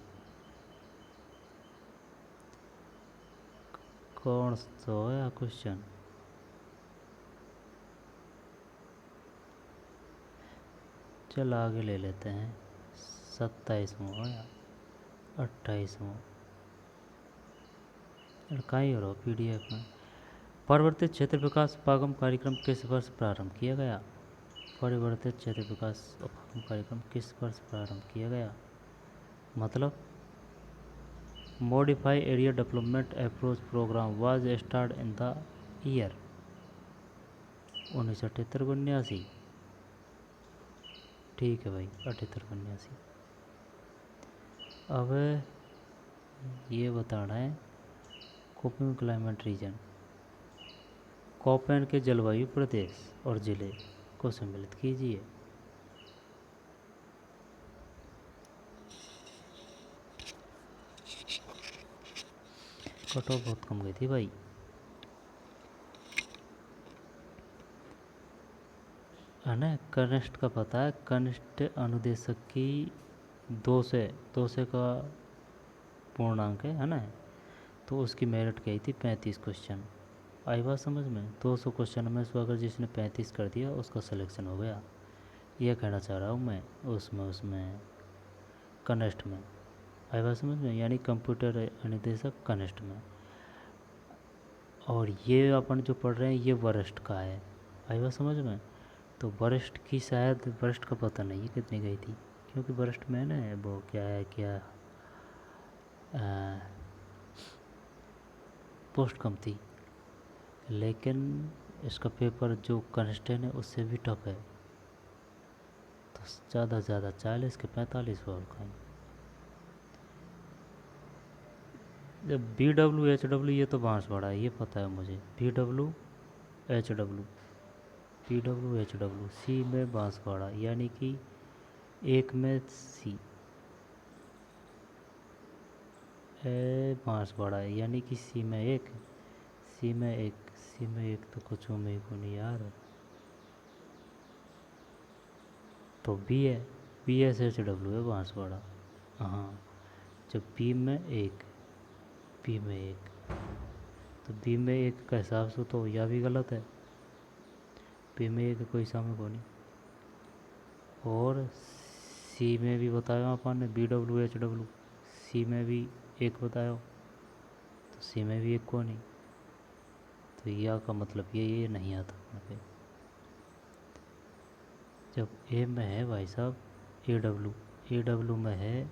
कौन सा है क्वेश्चन? चल आगे ले लेते हैं, 27वां या 28वां, कहीं और PDF में। परिवर्तित क्षेत्र विकास उपागम कार्यक्रम किस वर्ष प्रारंभ किया गया? परिवर्तित क्षेत्र विकास उपागम कार्यक्रम किस वर्ष प्रारंभ किया गया? मतलब modify area development approach program was start in the year 1978-79। ठीक है भाई, 78-79। अब ये बताना है कोपेन क्लाइमेट रीजन, कोपेन के जलवायु प्रदेश और जिले को सम्मिलित कीजिए। कट ऑफ बहुत कम गई थी भाई। है ना, कनिष्ठ का पता है, कनिष्ठ अनुदेशक की 200 का पूर्णांक है ना, तो उसकी मेरिट गई थी 35 क्वेश्चन। आई बात समझ में? 200 क्वेश्चन में से अगर जिसने 35 कर दिया उसका सिलेक्शन हो गया, ये कहना चाह रहा हूँ मैं। उसमें कनिष्ठ में। आई बात समझ में? यानी कंप्यूटर अनुदेशक कनिष्ठ में। और ये अपन जो पढ़ रहे हैं ये वरिष्ठ का है। आई बात समझ में? तो वरिष्ठ की शायद, वरिष्ठ का पता नहीं है कितनी गई थी, क्योंकि वरिष्ठ में ना वो क्या पोस्ट कम थी। लेकिन इसका पेपर जो कनिष्ठन है उससे भी टफ है, तो ज़्यादा से ज़्यादा 40 के 45 सवाल का। जब BWHW ये तो बांसवाड़ा है, ये पता है मुझे। BWHW सी में बांसवाड़ा, यानी कि 1 में सी बांसवाड़ा है, यानी कि सी में 1 तो कुछ में को नहीं यार, तो बी है, BSHW है बांसवाड़ा। हाँ, जब बी में 1 तो बी में 1 का हिसाब से तो यह भी गलत है, बी में 1 कोई सामने को नहीं। और सी में भी बताया अपन ने BWHW, सी में भी 1 बताया, तो सी में भी 1 को नहीं, तो यह का मतलब ये नहीं आता यहाँ पे। जब ए में है भाई साहब AW में है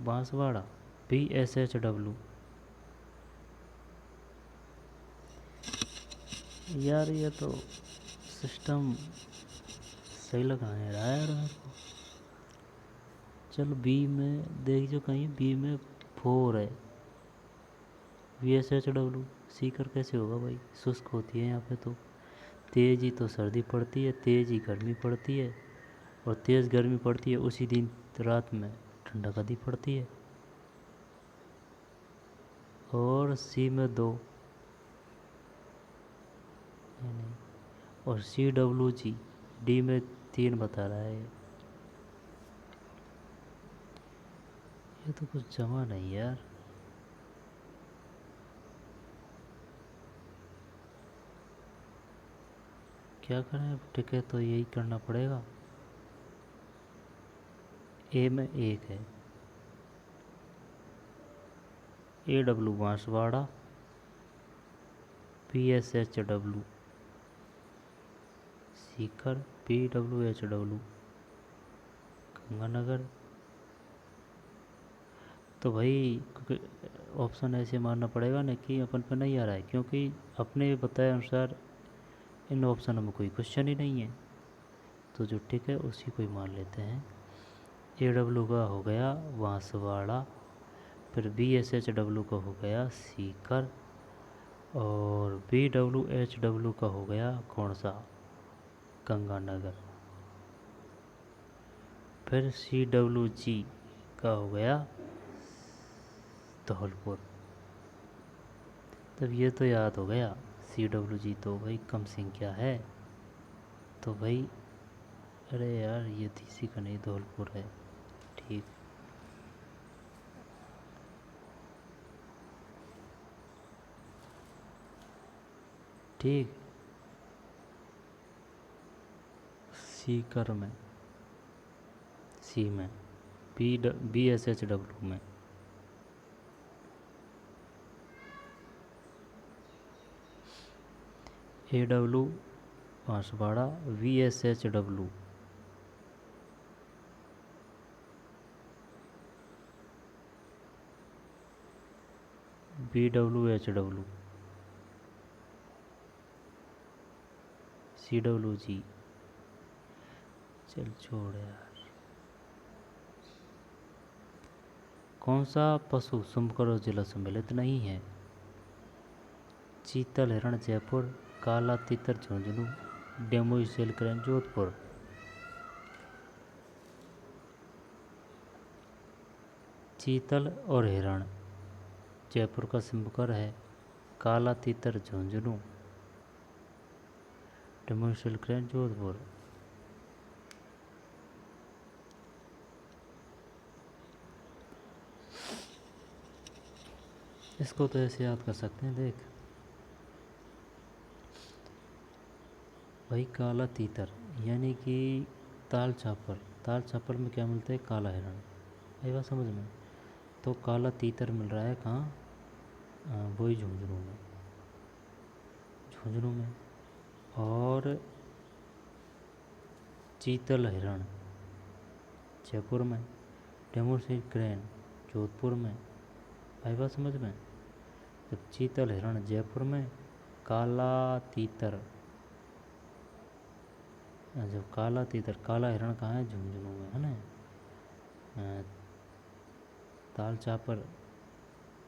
बांसवाड़ा, BSHW। यार ये तो सिस्टम सही लगा नहीं रहा है यार मेरे को। चलो बी में देख जो कहीं, बी में 4 है BSHW। सी कर कैसे होगा भाई, शुष्क होती है यहाँ पे तो, तेज़ ही तो सर्दी पड़ती है, तेज़ ही गर्मी पड़ती है, और तेज़ गर्मी पड़ती है उसी दिन रात में ठंडा कदी पड़ती है। और सी में 2 नहीं, और CWG डी में 3 बता रहा है। इससे तो कुछ जमा नहीं यार। क्या करें, अब टिके तो यही करना पड़ेगा। ए में एक है, AW Banswara, PSHW Sikar, PWHW Ganganagar. तो भाई ऑप्शन ऐसे मारना पड़ेगा ना कि अपन पे नहीं आ रहा है, क्योंकि अपने बताए अनुसार इन ऑप्शनों में कोई क्वेश्चन ही नहीं है। तो जो टिक है उसी को ही मान लेते हैं। AW का हो गया बांसवाड़ा, फिर BSHW का हो गया सीकर, और BWHW का हो गया कौन सा, गंगानगर। फिर CWG का हो गया धौलपुर। तब ये तो याद हो गया, CWG तो भाई कम संख्या है। तो भाई अरे यार ये तीसरी का नहीं, धौलपुर है। ठीक। ठीक। सीकर में, सी में, BSHW में। AW Banswara, VSHW BWHW CWG। चल छोड़ यार। कौन सा पशु सुमकर जिला सम्मिलित नहीं है? चीतल हिरण जयपुर, काला तीतर झुंझुनू, डेमोई सिल्क जोधपुर। चीतल और हिरण जयपुर का सिम्बकर है, काला तीतर झुंझुनू, डेमोई सिल्क जोधपुर। इसको तो ऐसे याद कर सकते हैं, देख भाई काला तीतर यानी कि ताल छापर। ताल छापर में क्या मिलता है, काला हिरण। आई बात समझ में? तो काला तीतर मिल रहा है कहाँ, वही झुंझुनू में, झुंझुनू में। और चीतल हिरण जयपुर में, डेमोसिल क्रेन जोधपुर में। आई बात समझ में? तो चीतल हिरण जयपुर में, काला तीतर, जब काला तीतर, काला हिरण कहाँ है, झुंझुनू में है ना। ताल चापर,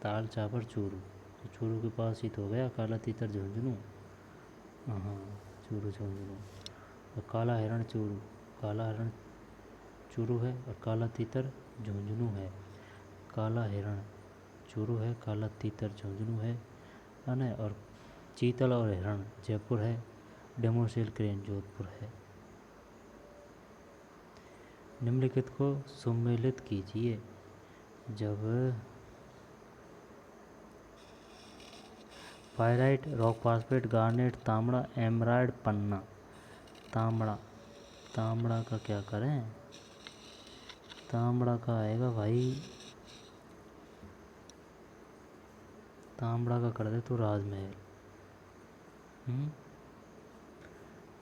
ताल चापर चूरू, तो चूरू के पास ही तो हो गया काला तीतर झुंझुनू। हाँ चूरू झुंझुनू। तो काला हिरण चूरू, काला हिरण चूरू है और काला तीतर झुंझुनू है। काला हिरण चूरू है, काला तीतर झुंझुनू है ना। और चीतल और हिरण जयपुर है, डेमोसिल क्रेन जोधपुर है। निम्नलिखित को सम्मिलित कीजिए। जब pyrite, rock phosphate, garnet, Tambra, emerald, Panna. Tambra, Tambra का क्या करें, तांबड़ा का आएगा भाई, तांबड़ा का कर दे तो राजमहल।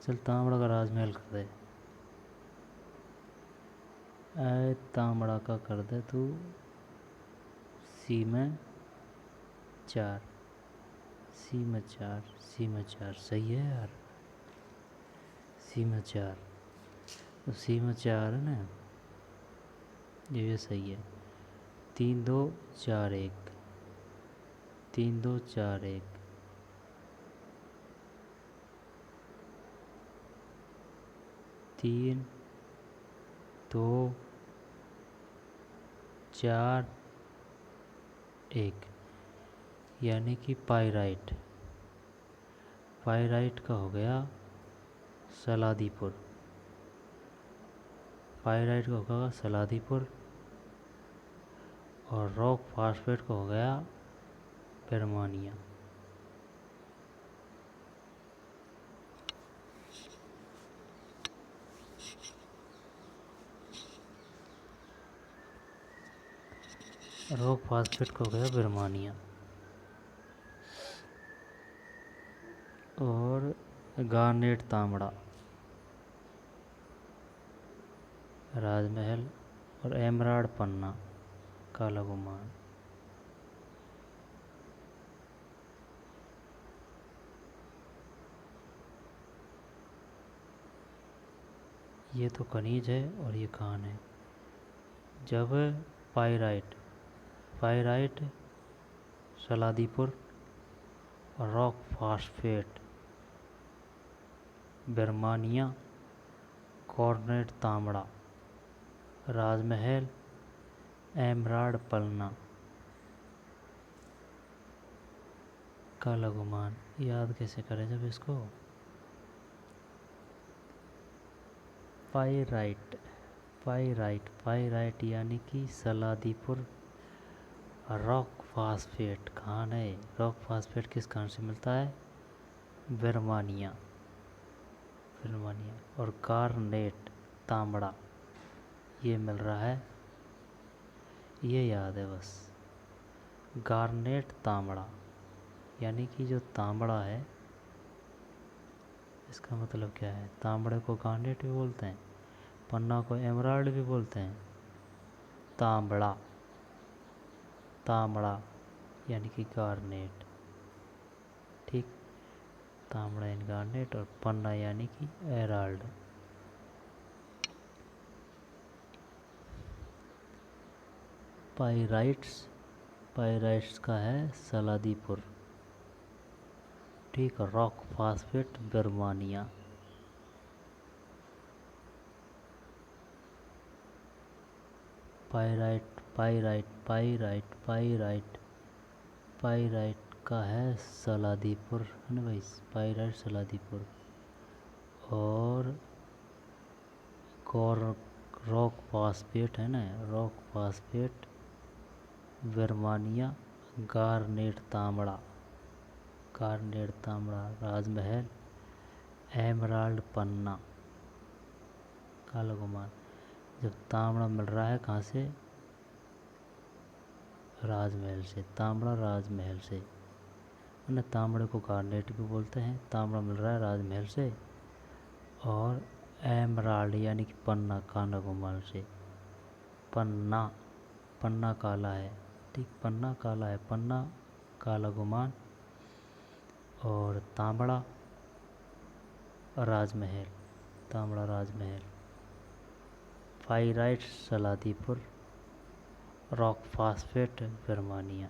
चल तांबड़ा का राजमहल कर दे। तांबड़ा का कर दे तू सी में 4, सी में 4, सी में 4 सही है यार, सी में 4। तो सी में 4 है ना, ये सही है। 3 2 4 1, 3 2 4 1, 3 2 4 1, यानी कि पायराइट। पायराइट का हो गया सलादीपुर, पायराइट का होगा सलादीपुर। और रॉक फास्फेट का हो गया बेरमानिया। रॉक फास्फेट का हो गया बेरमानिया। और गार्नेट तांबड़ा राजमहल और एमराल्ड पन्ना काला गुमान। ये तो खनिज है और ये खान है। जब पाइराइट पाइराइट सलादीपुर और rock phosphate बेरमानिया Cornet तांबड़ा Rajmahal emerald पन्ना काला गुमान। याद कैसे करें जब इसको? पाइराइट पाइराइट पाइराइट यानी कि सलादीपुर। रॉक फास्फेट खान है। रॉक फास्फेट किस खान से मिलता है? बेरमानिया बेरमानिया। और गार्नेट तांबड़ा ये मिल रहा है, ये याद है बस। गार्नेट तांबड़ा यानी कि जो तांबड़ा है, इसका मतलब क्या है? तांबड़े को गार्नेट भी बोलते हैं, पन्ना को एमराल्ड भी बोलते हैं। तांबड़ा तांबड़ा यानी कि गार्नेट। ठीक, तांबड़ा यानी गार्नेट और पन्ना यानी कि एराल्ड। पाइराइट्स का है सलादीपुर। ठीक है। Rock phosphate Birmania. Pyrite pyrite pyrite pyrite pyrite का है सलादीपुर, है ना भाई? पाइराइट सलादीपुर। और रॉक फास्फेट है ना, rock phosphate Birmania garnet Tambra Rajmahal emerald पन्ना काला गुमान। जब तांबड़ा मिल रहा है कहाँ से? राजमहल से। तांबड़ा राजमहल से, ना तांबड़े को गार्नेट भी बोलते हैं। तांबड़ा मिल रहा है राजमहल से। और एमराल्ड यानी कि पन्ना काला गुमान से। पन्ना काला है। ठीक, पन्ना काला है। पन्ना काला गुमान और तांबड़ा Rajmahal. Tambra Rajmahal. Pyrite Saladipur rock phosphate Birmania.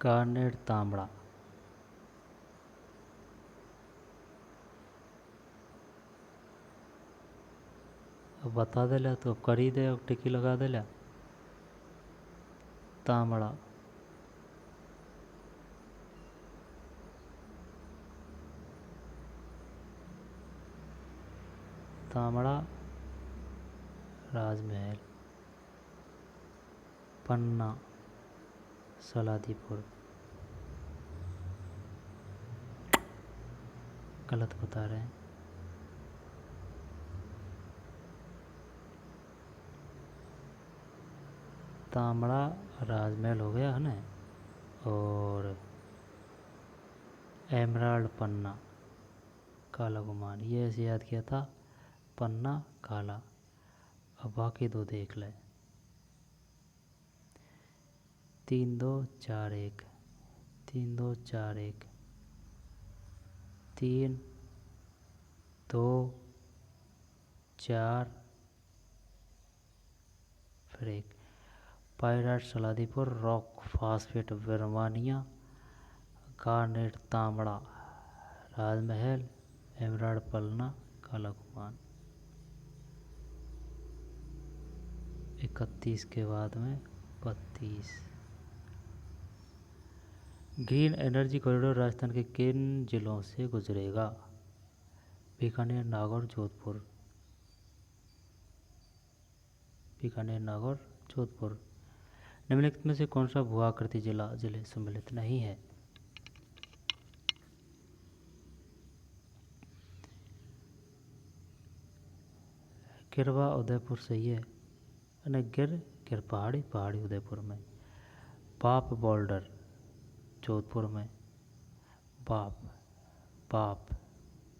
Garnet Tambra अब बता दे तो अब कर ही दे, अब टिकी लगा दे। तांबड़ा तांबड़ा राजमहल पन्ना सलादीपुर। गलत बता रहे हैं। तांबड़ा राजमहल हो गया है ना, और एमराल्ड पन्ना काला गुमान। ये ऐसे याद किया था, पन्ना काला। अब बाकी दो देख ले। 3 2 4 1 3 2 4 1 3 2 4 फिर 1। Pyrite Saladipur rock phosphate Birmania garnet Tambra Rajmahal emerald पन्ना काला गुमान। 31 के बाद में 32। ग्रीन एनर्जी कॉरिडोर राजस्थान के किन जिलों से गुजरेगा? बीकानेर, नागौर, जोधपुर। बीकानेर, नागौर, जोधपुर। निम्नलिखित में से कौन सा भू आकृति जिले सम्मिलित नहीं है? गिरवा उदयपुर सही है। અને गिर पहाड़ी उदयपुर में। बाप बोल्डर जोधपुर में।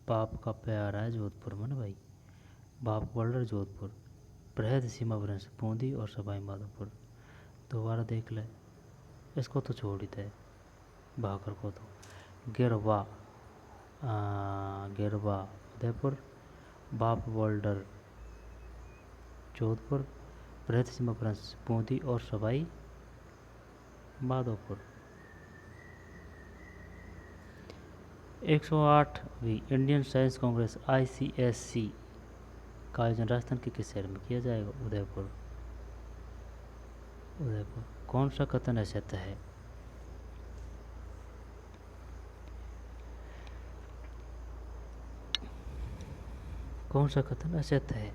बाप का प्यार है जोधपुर में ना भाई। बाप बोल्डर जोधपुर। बृहद सीमा वृंश बूंदी और सवाई माधोपुर। दोबारा देख ले, इसको तो छोड़ ही दे, भाकर को तो। गिरवा उदयपुर। बाप बोल्डर जोधपुर। बृहद सीमा वृंश बूंदी और सवाई माधोपुर। 108वीं इंडियन साइंस कांग्रेस ICSC का आयोजन राजस्थान के किस शहर में किया जाएगा? उदयपुर। कौन सा कथन असत्य है? कौन सा कथन असत्य है?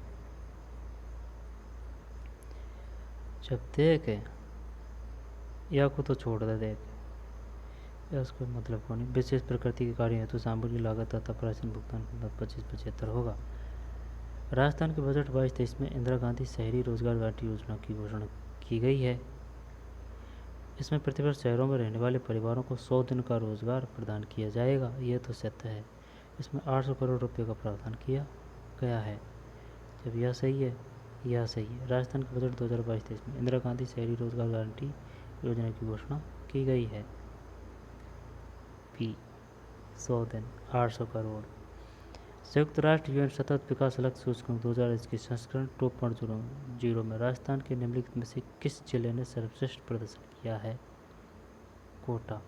जब देख या को तो छोड़ दे, देख या उसको मतलब को नहीं। विशेष प्रकृति के कार्य हेतु सामग्री लागत तथा प्राचीन भुगतान 25-75 होगा। राजस्थान के बजट 22-23 में इंदिरा गांधी शहरी रोजगार गारंटी योजना की घोषणा की गई है। इसमें प्रतिवर्ष शहरों में रहने वाले परिवारों को 100 दिन का रोजगार प्रदान किया जाएगा। यह तो सत्य है। इसमें 800 करोड़ रुपये का प्रावधान किया गया है। जब यह सही है, यह सही है। राजस्थान के बजट 2022-23 में इंदिरा गांधी शहरी रोजगार गारंटी योजना की घोषणा की गई है। 100 दिन 800 करोड़। संयुक्त राष्ट्र यूएन सतत विकास लक्ष्य सूचकांक 2021 संस्करण 2.0 में राजस्थान के निम्नलिखित में से किस जिले ने सर्वश्रेष्ठ प्रदर्शन किया है? कोटा।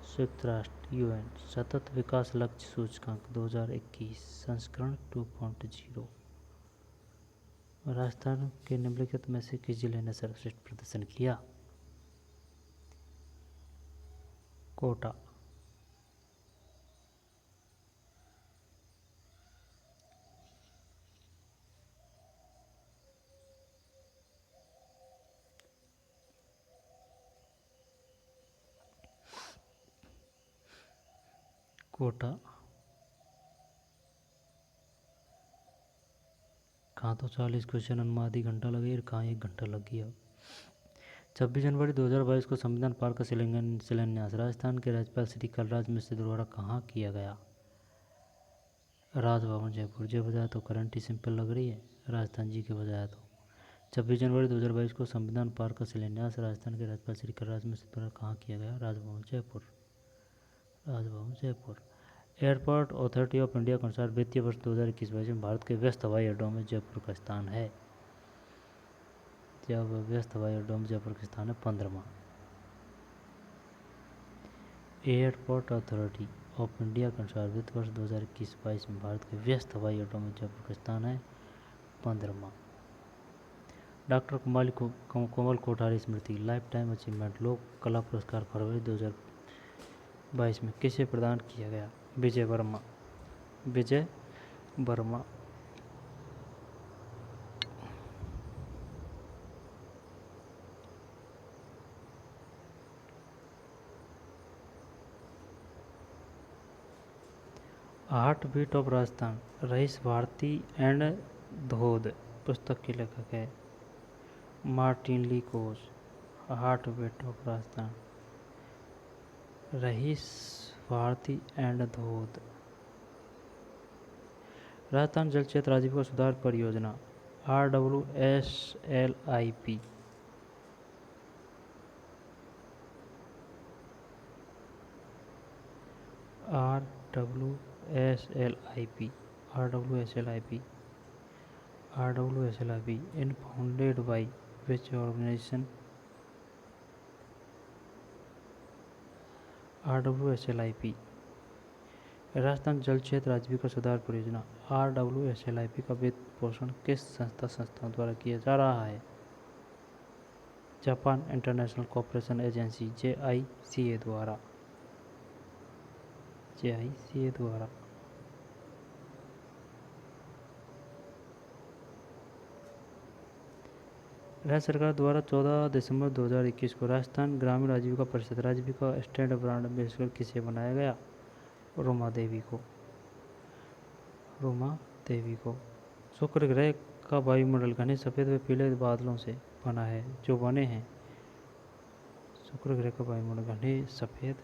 संयुक्त राष्ट्र यूएन सतत विकास लक्ष्य सूचकांक 2021 संस्करण 2.0। राजस्थान के निम्नलिखित में से किस जिले ने सर्वश्रेष्ठ प्रदर्शन किया? कोटा। कहाँ तो 40 क्वेश्चन में आधी घंटा लगे, कहाँ 1 घंटा लग गया। 26 जनवरी 2022 को संविधान पार्क का शिलान्यास राजस्थान के राज्यपाल श्री कलराज मिश्र द्वारा कहाँ किया गया? राजभवन जयपुर। जे बजाय तो करंट ही सिंपल लग रही है, राजस्थान जी के बजाय तो। 26 जनवरी 2022 को संविधान पार्क का शिलान्यास राजस्थान के राज्यपाल श्री कलराज मिश्र द्वारा कहाँ किया गया? Raj Bhavan Jaipur. Airport authority of India के अनुसार वित्तीय वर्ष 2021-22 में भारत के व्यस्त हवाई अड्डों में जयपुर का स्थान है। जब व्यस्त हवाई अड्डों में जयपुर का स्थान है 15वां। एयरपोर्ट अथॉरिटी ऑफ इंडिया के अनुसार वित्त वर्ष 2021-22 में भारत के व्यस्त हवाई अड्डों में जयपुर का स्थान है 15वां। डॉक्टर कोमल कोठारी स्मृति लाइफ टाइम अचीवमेंट लोक कला पुरस्कार फरवरी 2022 में किसे प्रदान किया गया? Vijay Verma. 8 beat of Rajasthan Rais Bharti and धोध पुस्तक के लेखक है मार्टिन ली कोस। 8 beat of Rajasthan Rais Bharti and धोध। राजस्थान जल क्षेत्र आजीविका सुधार परियोजना RWSLIP in founded by which organization? RWSLIP Rajasthan जल क्षेत्र आजीविका सुधार परियोजना RWSLIP का वित्त पोषण किस संस्थाओं द्वारा किया जा रहा है? Japan international cooperation agency JICA द्वारा। राज्य सरकार द्वारा 14 दिसंबर 2021 को राजस्थान ग्रामीण आजीविका परिषद राजीविका स्टैंड ब्रांड एम्बेसडर किसे बनाया गया? रोमा देवी को। शुक्र ग्रह का वायुमंडल घने सफ़ेद व पीले बादलों से बना है जो बने हैं। शुक्र ग्रह का वायुमंडल घने सफ़ेद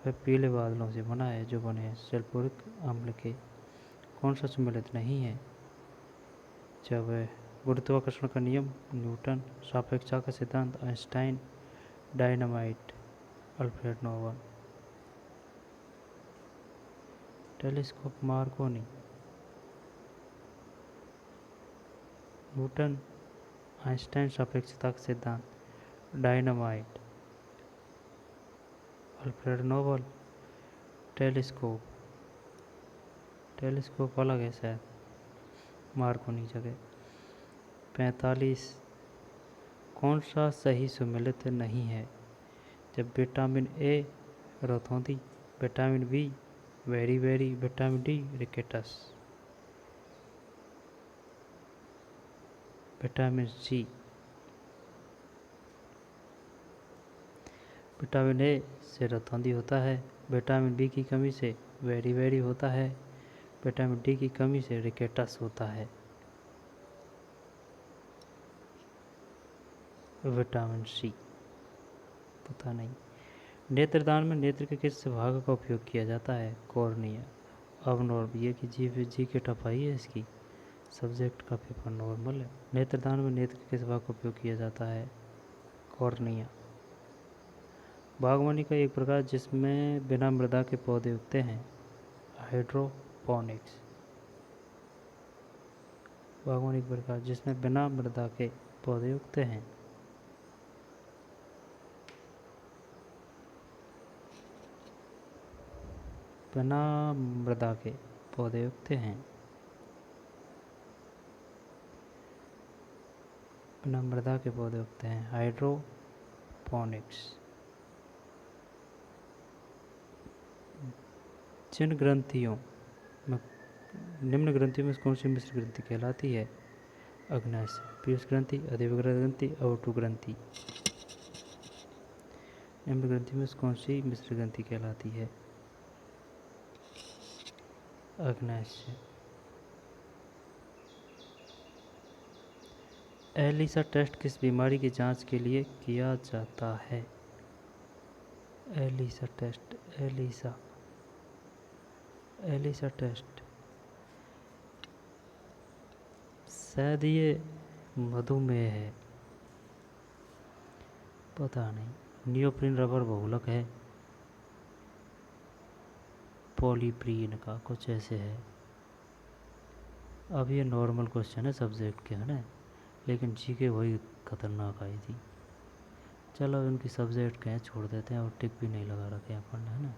व पीले बादलों से बना है जो बने हैं सल्फ्यूरिक अम्ल के। कौन सा सम्मिलित नहीं है? जब गुरुत्वाकर्षण का नियम, न्यूटन, सापेक्षता का सिद्धांत, Einstein, dynamite, Alfred Nobel. Telescope Marconi, Newton, Einstein, सापेक्षता का सिद्धांत, डायनामाइट, अल्फ्रेड नोबल। टेलीस्कोप अलग है शायद, मार्कोनी जगह। 45 कौन सा सही सुमेलित नहीं है? जब विटामिन ए रोथोंदी, विटामिन बी वेरी, vitamin D rickets, vitamin C. Vitamin A से रोथोंदी होता है, विटामिन बी की कमी से वेरी होता है, विटामिन डी की कमी से रिकेटस होता है। विटामिन सी पता नहीं। नेत्रदान में नेत्र के किस भाग का उपयोग किया जाता है? कॉर्निया। अब नॉर्मल, ये कि जी के टफाई है इसकी, सब्जेक्ट का पेपर नॉर्मल है। नेत्रदान में नेत्र के किस भाग का उपयोग किया जाता है? कॉर्निया। बागवानी का एक प्रकार जिसमें बिना मृदा के पौधे उगते हैं? हाइड्रोपोनिक्स। बागवानी का प्रकार जिसमें बिना मृदा के पौधे उगते हैं? बिना मृदा के पौधे उगते हैं, बिना मृदा के पौधे उगते हैं, हाइड्रोपोनिक्स। जिन ग्रंथियों में निम्न ग्रंथियों में कौन सी मिश्र ग्रंथि कहलाती है? अग्नाशय, पीयूष ग्रंथि, अधिवग्र ग्रंथि, अवटु ग्रंथि। निम्न ग्रंथियों में कौन सी मिश्र ग्रंथि कहलाती है? अग्नाशय। एलिसा टेस्ट किस बीमारी की जांच के लिए किया जाता है? एलिसा टेस्ट, एलिसा टेस्ट शायद ये मधुमेह है, पता नहीं। नियोप्रीन रबर बहुलक है, पॉलीप्रीन का कुछ ऐसे है। अब ये नॉर्मल क्वेश्चन है सब्जेक्ट के, है ना, लेकिन जी के वही खतरनाक आई थी। चलो उनकी सब्जेक्ट के हैं, छोड़ देते हैं, और टिक भी नहीं लगा रखे अपन ने, है ना।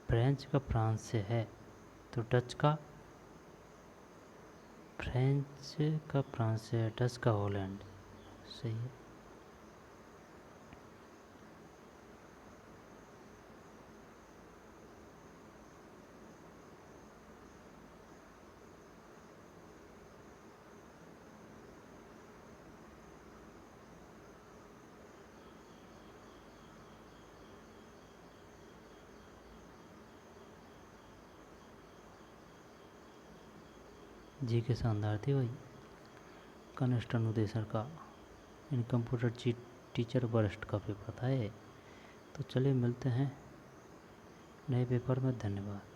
फ्रेंच का फ्रांस से है तो डच का, फ्रेंच का फ्रांस से है, डच का हॉलैंड। सही है। जी के शानदार थी भाई। कनिष्ठ अनुदेशक का इन कंप्यूटर टीचर वरिष्ठ का पेपर था ये। तो चलिए मिलते हैं नए पेपर में। धन्यवाद।